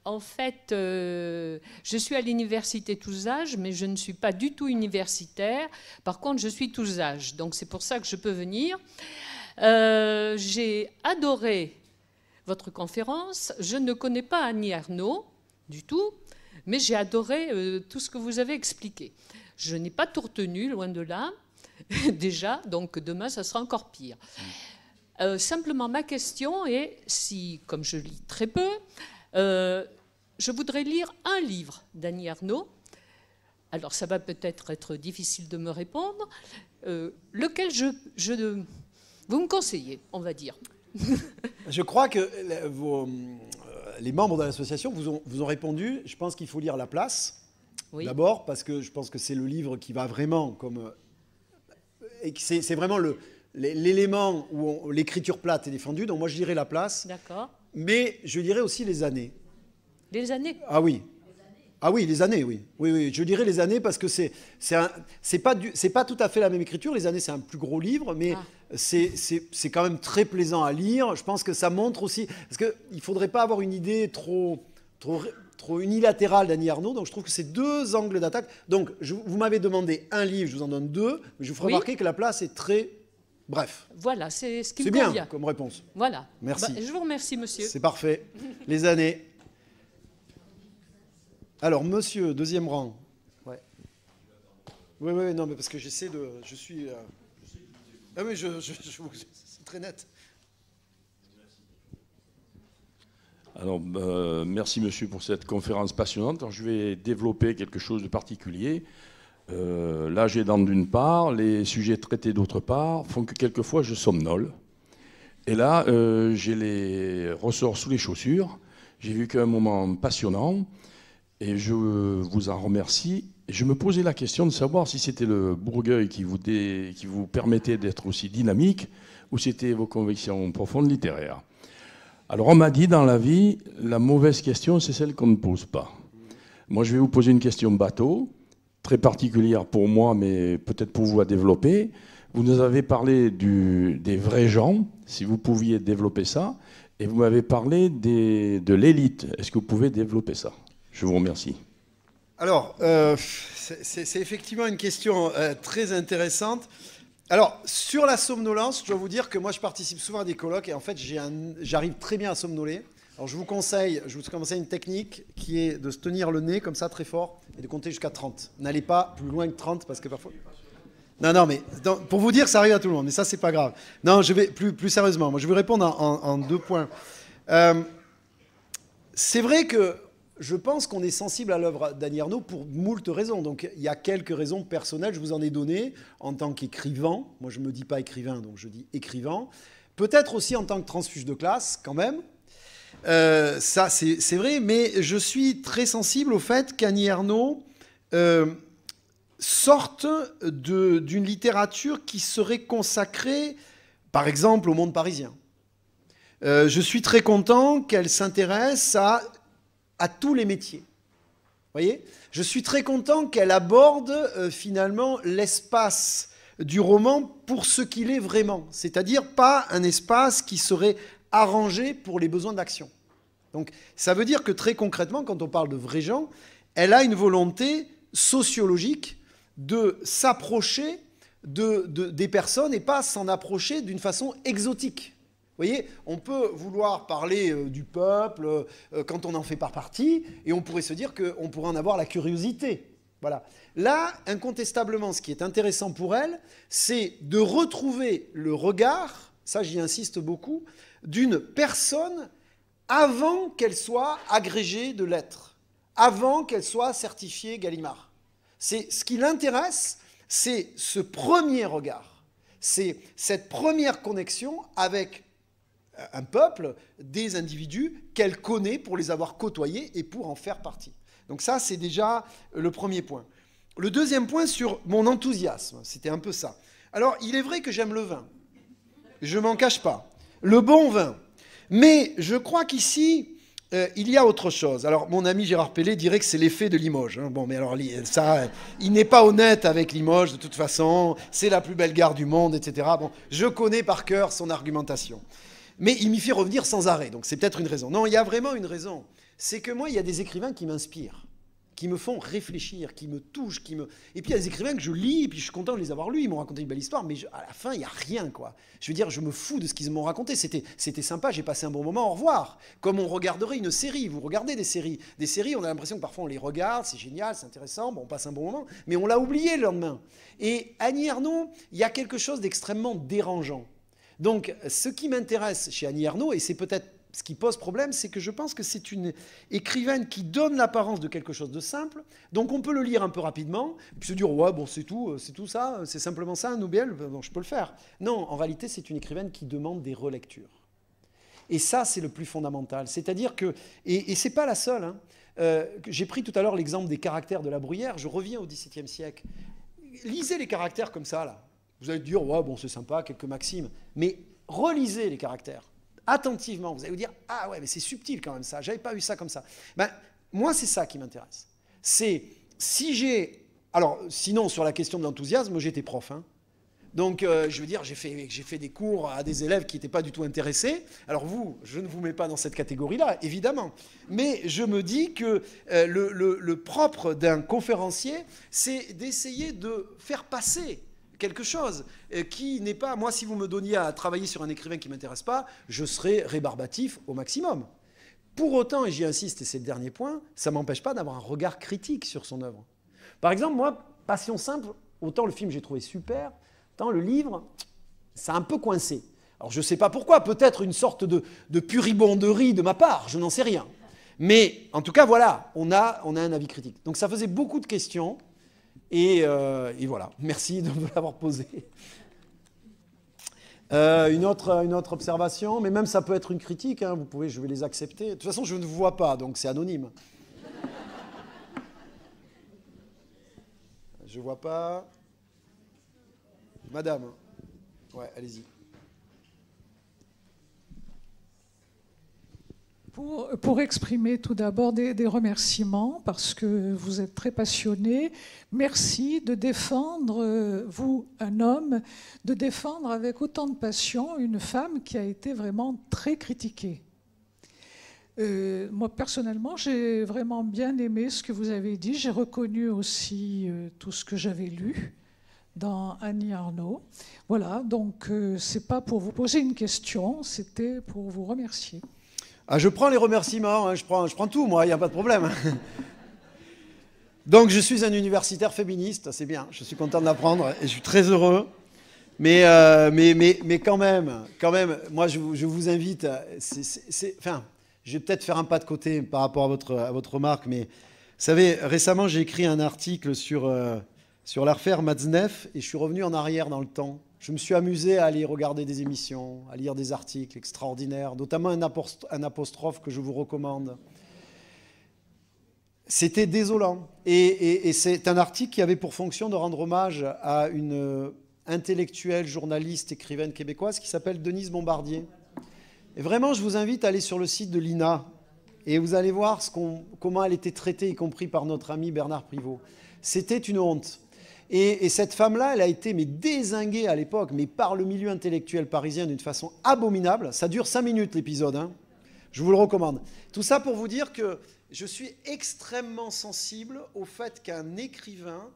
En fait, je suis à l'université tous âges, mais je ne suis pas du tout universitaire. Par contre, je suis tous âges. Donc, c'est pour ça que je peux venir. J'ai adoré votre conférence. Je ne connais pas Annie Ernaux du tout, mais j'ai adoré tout ce que vous avez expliqué. Je n'ai pas tout retenu, loin de là, déjà. Donc, demain, ça sera encore pire. Simplement, ma question est, si, comme je lis très peu, je voudrais lire un livre d'Annie Ernaux. Alors, ça va peut-être être difficile de me répondre. Lequel vous me conseillez, on va dire. Je crois que les membres de l'association vous ont répondu. Je pense qu'il faut lire La Place. Oui. D'abord, parce que je pense que c'est le livre qui va vraiment comme... Et c'est vraiment l'élément où l'écriture plate est défendue. Donc moi, je dirais La Place. D'accord. Mais je dirais aussi Les Années. Les Années? Ah oui. Ah oui, Les Années, oui. Oui, je dirais Les Années parce que c'est pas tout à fait la même écriture. Les Années, c'est un plus gros livre, mais c'est quand même très plaisant à lire. Je pense que ça montre aussi... Parce qu'il ne faudrait pas avoir une idée trop unilatérale d'Annie Ernaux. Donc je trouve que c'est deux angles d'attaque. Donc vous m'avez demandé un livre, je vous en donne deux. Mais je vous ferai remarquer que La Place est très... Bref. Voilà, c'est ce qui me convient. C'est bien comme réponse. Voilà. Merci. Je vous remercie, monsieur. C'est parfait. Les Années. Alors, monsieur, deuxième rang. Ouais. Oui, non, mais parce que j'essaie de... Je suis... Ah oui, c'est très net. Alors, merci monsieur pour cette conférence passionnante. Alors, je vais développer quelque chose de particulier. L'âge aidant d'une part, les sujets traités d'autre part, font que quelquefois je somnole. Et là, j'ai les ressorts sous les chaussures. J'ai vu qu'un moment passionnant et je vous en remercie. Et je me posais la question de savoir si c'était le Bourgueil qui vous permettait d'être aussi dynamique ou c'était vos convictions profondes littéraires. Alors on m'a dit dans la vie, la mauvaise question, c'est celle qu'on ne pose pas. Moi, je vais vous poser une question bateau, très particulière pour moi, mais peut-être pour vous à développer. Vous nous avez parlé des vrais gens, si vous pouviez développer ça, et vous m'avez parlé de l'élite. Est-ce que vous pouvez développer ça? Je vous remercie. Alors, c'est effectivement une question très intéressante. Alors, sur la somnolence, je dois vous dire que moi, je participe souvent à des colloques et en fait, j'arrive très bien à somnoler. Alors, je vous conseille une technique qui est de se tenir le nez comme ça très fort et de compter jusqu'à 30. N'allez pas plus loin que 30 parce que parfois... Non, mais pour vous dire, ça arrive à tout le monde, mais ça, c'est pas grave. Non, je vais plus sérieusement. Moi, je vais répondre en 2 points. C'est vrai que je pense qu'on est sensible à l'œuvre d'Annie Ernaux pour moult raisons. Donc, il y a quelques raisons personnelles, je vous en ai donné en tant qu'écrivain. Moi, je ne me dis pas écrivain, donc je dis écrivain. Peut-être aussi en tant que transfuge de classe, quand même. Ça, c'est vrai, mais je suis très sensible au fait qu'Annie Ernaux sorte d'une littérature qui serait consacrée, par exemple, au monde parisien. Je suis très content qu'elle s'intéresse à tous les métiers. Vous voyez ? Je suis très content qu'elle aborde finalement l'espace du roman pour ce qu'il est vraiment, c'est-à-dire pas un espace qui serait arrangé pour les besoins d'action. Donc ça veut dire que très concrètement, quand on parle de vrais gens, elle a une volonté sociologique de s'approcher des personnes et pas s'en approcher d'une façon exotique. Vous voyez, on peut vouloir parler du peuple quand on n'en fait pas partie, et on pourrait se dire qu'on pourrait en avoir la curiosité. Voilà. Là, incontestablement, ce qui est intéressant pour elle, c'est de retrouver le regard, ça j'y insiste beaucoup, d'une personne avant qu'elle soit agrégée de lettres, avant qu'elle soit certifiée Gallimard. Ce qui l'intéresse, c'est ce premier regard, c'est cette première connexion avec un peuple, des individus qu'elle connaît pour les avoir côtoyés et pour en faire partie. Donc ça, c'est déjà le premier point. le deuxième point sur mon enthousiasme, c'était un peu ça. Alors, il est vrai que j'aime le vin. Je ne m'en cache pas. Le bon vin. Mais je crois qu'ici, il y a autre chose. Alors, mon ami Gérard Pellet dirait que c'est l'effet de Limoges. Hein. Bon, mais alors, ça, il n'est pas honnête avec Limoges, de toute façon. C'est la plus belle gare du monde, etc. Bon, je connais par cœur son argumentation. Mais il m'y fait revenir sans arrêt. Donc, c'est peut-être une raison. Non, il y a vraiment une raison. C'est que moi, il y a des écrivains qui m'inspirent, qui me font réfléchir, qui me touchent, Et puis il y a des écrivains que je lis, et puis je suis content de les avoir lus, ils m'ont raconté une belle histoire, mais à la fin, il n'y a rien, quoi. Je veux dire, je me fous de ce qu'ils m'ont raconté, c'était sympa, j'ai passé un bon moment, au revoir. Comme on regarderait une série, vous regardez des séries. Des séries, on a l'impression que parfois on les regarde, c'est génial, c'est intéressant, bon, on passe un bon moment, mais on l'a oublié le lendemain. Et Annie Ernaux, il y a quelque chose d'extrêmement dérangeant. Donc, ce qui m'intéresse chez Annie Ernaux, et c'est peut-être ce qui pose problème, c'est que je pense que c'est une écrivaine qui donne l'apparence de quelque chose de simple, donc on peut le lire un peu rapidement, puis se dire, ouais, bon, c'est tout ça, c'est simplement ça, un Nobel, bon, je peux le faire. Non, en réalité, c'est une écrivaine qui demande des relectures. Et ça, c'est le plus fondamental. C'est-à-dire que, et c'est pas la seule, hein. J'ai pris tout à l'heure l'exemple des caractères de La Bruyère, je reviens au XVIIe siècle. Lisez les caractères comme ça, là. Vous allez dire, ouais, bon, c'est sympa, quelques maximes, mais relisez les caractères. Attentivement, vous allez vous dire, ah ouais, mais c'est subtil quand même ça, j'avais pas vu ça comme ça. Ben, moi, c'est ça qui m'intéresse. C'est, si j'ai... Alors, sinon, sur la question de l'enthousiasme, j'étais prof, hein. Donc, je veux dire, j'ai fait des cours à des élèves qui n'étaient pas du tout intéressés. Alors vous, je ne vous mets pas dans cette catégorie-là, évidemment. Mais je me dis que le propre d'un conférencier, c'est d'essayer de faire passer quelque chose qui n'est pas... Moi, si vous me donniez à travailler sur un écrivain qui ne m'intéresse pas, je serais rébarbatif au maximum. Pour autant, et j'y insiste, et c'est le dernier point, ça ne m'empêche pas d'avoir un regard critique sur son œuvre. Par exemple, moi, Passion simple, autant le film j'ai trouvé super, autant le livre, ça a un peu coincé. Alors je ne sais pas pourquoi, peut-être une sorte de pudibonderie de ma part, je n'en sais rien. Mais en tout cas, voilà, on a un avis critique. Donc ça faisait beaucoup de questions. Et voilà, merci de me l'avoir posé. Une autre observation, mais même ça peut être une critique, hein, je vais les accepter. De toute façon, je ne vous vois pas, donc c'est anonyme. Je ne vois pas. Madame. Ouais, allez-y. Pour exprimer tout d'abord des remerciements, parce que vous êtes très passionné. Merci de défendre, vous, un homme, de défendre avec autant de passion une femme qui a été vraiment très critiquée. Moi, personnellement, j'ai vraiment bien aimé ce que vous avez dit. J'ai reconnu aussi tout ce que j'avais lu dans Annie Ernaux. Voilà, donc c'est pas pour vous poser une question, c'était pour vous remercier. Ah, je prends les remerciements, hein, je prends tout, moi, il n'y a pas de problème. Donc, je suis un universitaire féministe, c'est bien, je suis content d'apprendre et je suis très heureux. Mais quand même, moi, je vous invite, enfin, je vais peut-être faire un pas de côté par rapport à votre remarque, mais vous savez, récemment, j'ai écrit un article sur l'affaire Matzneff et je suis revenu en arrière dans le temps. Je me suis amusé à aller regarder des émissions, à lire des articles extraordinaires, notamment un apostrophe que je vous recommande. C'était désolant. Et c'est un article qui avait pour fonction de rendre hommage à une intellectuelle, journaliste, écrivaine québécoise qui s'appelle Denise Bombardier. Et vraiment, je vous invite à aller sur le site de l'INA et vous allez voir comment elle était traitée, y compris par notre ami Bernard Privot. C'était une honte. Et cette femme-là, elle a été dézinguée à l'époque, mais par le milieu intellectuel parisien d'une façon abominable. Ça dure 5 minutes l'épisode, hein. Je vous le recommande. Tout ça pour vous dire que je suis extrêmement sensible au fait qu'un écrivain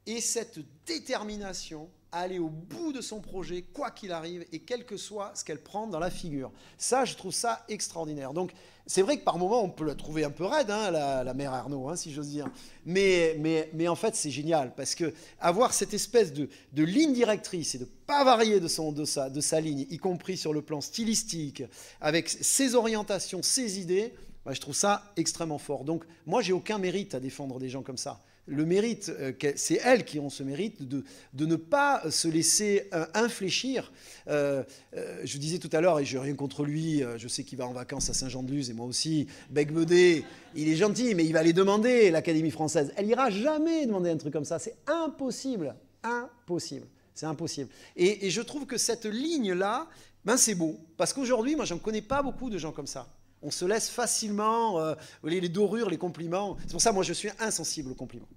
ait cette détermination à aller au bout de son projet, quoi qu'il arrive, et quel que soit ce qu'elle prend dans la figure. Ça, je trouve ça extraordinaire. Donc, c'est vrai que par moments, on peut la trouver un peu raide, hein, la mère Ernaux, hein, si j'ose dire. Mais en fait, c'est génial, parce que avoir cette espèce de ligne directrice et de pas varier de sa ligne, y compris sur le plan stylistique, avec ses orientations, ses idées, bah, je trouve ça extrêmement fort. Donc, moi, j'ai aucun mérite à défendre des gens comme ça. le mérite, c'est elles qui ont ce mérite de ne pas se laisser infléchir. Je disais tout à l'heure, et je n'ai rien contre lui, je sais qu'il va en vacances à Saint-Jean-de-Luz, et moi aussi, Becbedé, il est gentil, mais il va aller demander l'Académie française. Elle n'ira jamais demander un truc comme ça, c'est impossible, impossible, c'est impossible. Et je trouve que cette ligne-là, ben c'est beau, parce qu'aujourd'hui, moi, j'en connais pas beaucoup de gens comme ça. On se laisse facilement les dorures, les compliments. C'est pour ça, moi, je suis insensible aux compliments.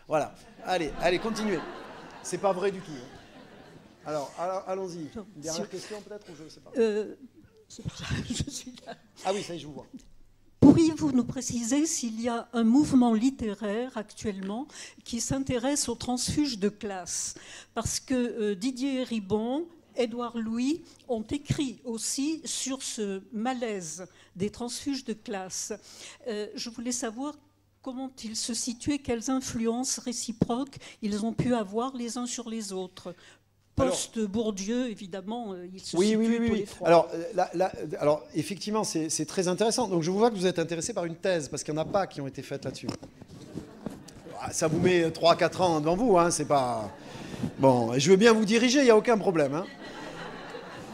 Voilà. Allez, continuez. C'est pas vrai du tout. Alors allons-y. Une dernière question, peut-être, ou je ne sais pas. Je suis là. Ah oui, ça y est, je vous vois. Pourriez-vous nous préciser s'il y a un mouvement littéraire actuellement qui s'intéresse aux transfuges de classe? Parce que Didier Ribon, Édouard Louis ont écrit aussi sur ce malaise des transfuges de classe. Je voulais savoir comment ils se situaient, quelles influences réciproques ils ont pu avoir les uns sur les autres. Post-Bourdieu, évidemment, ils se situent tous les trois. Alors, effectivement, c'est très intéressant. Donc, je vois que vous êtes intéressé par une thèse, parce qu'il n'y en a pas qui ont été faites là-dessus. Ça vous met 3-4 ans devant vous, hein, c'est pas... Bon, je veux bien vous diriger, il n'y a aucun problème, hein.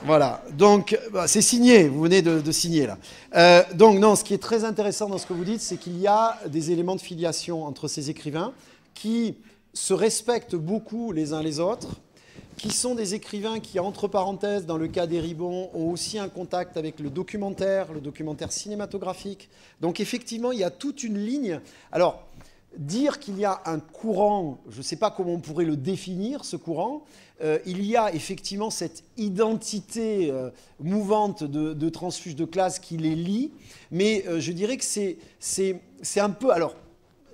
Voilà, donc c'est signé, vous venez de signer là. Donc non, ce qui est très intéressant dans ce que vous dites, c'est qu'il y a des éléments de filiation entre ces écrivains qui se respectent beaucoup les uns les autres, qui sont des écrivains qui, entre parenthèses, dans le cas des Ribon, ont aussi un contact avec le documentaire cinématographique. Donc effectivement, il y a toute une ligne. Alors, dire qu'il y a un courant, je ne sais pas comment on pourrait le définir, ce courant, il y a effectivement cette identité mouvante de transfuges de classe qui les lie, mais je dirais que c'est un peu... Alors,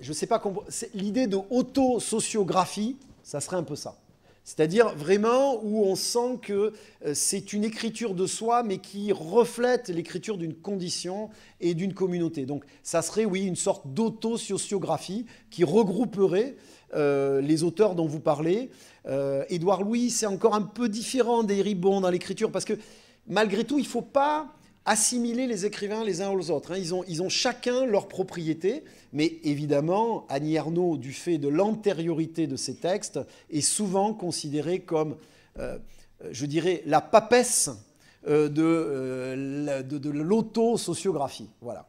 je ne sais pas comment... L'idée de auto-sociographie, ça serait un peu ça. C'est-à-dire vraiment où on sent que c'est une écriture de soi, mais qui reflète l'écriture d'une condition et d'une communauté. Donc ça serait, oui, une sorte d'auto-sociographie qui regrouperait les auteurs dont vous parlez. Édouard Louis, c'est encore un peu différent des Ribon dans l'écriture, parce que malgré tout, il ne faut pas assimiler les écrivains les uns aux autres. Hein. Ils ont chacun leur propriété, mais évidemment, Annie Ernaux, du fait de l'antériorité de ses textes, est souvent considérée comme, je dirais, la papesse de l'auto-sociographie. Voilà.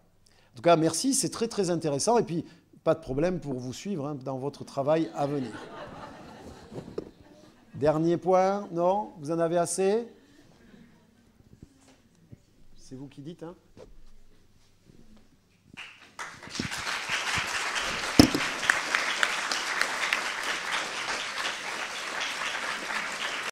En tout cas, merci, c'est très très intéressant, et puis pas de problème pour vous suivre hein, dans votre travail à venir. Dernier point, non? Vous en avez assez? C'est vous qui dites, hein?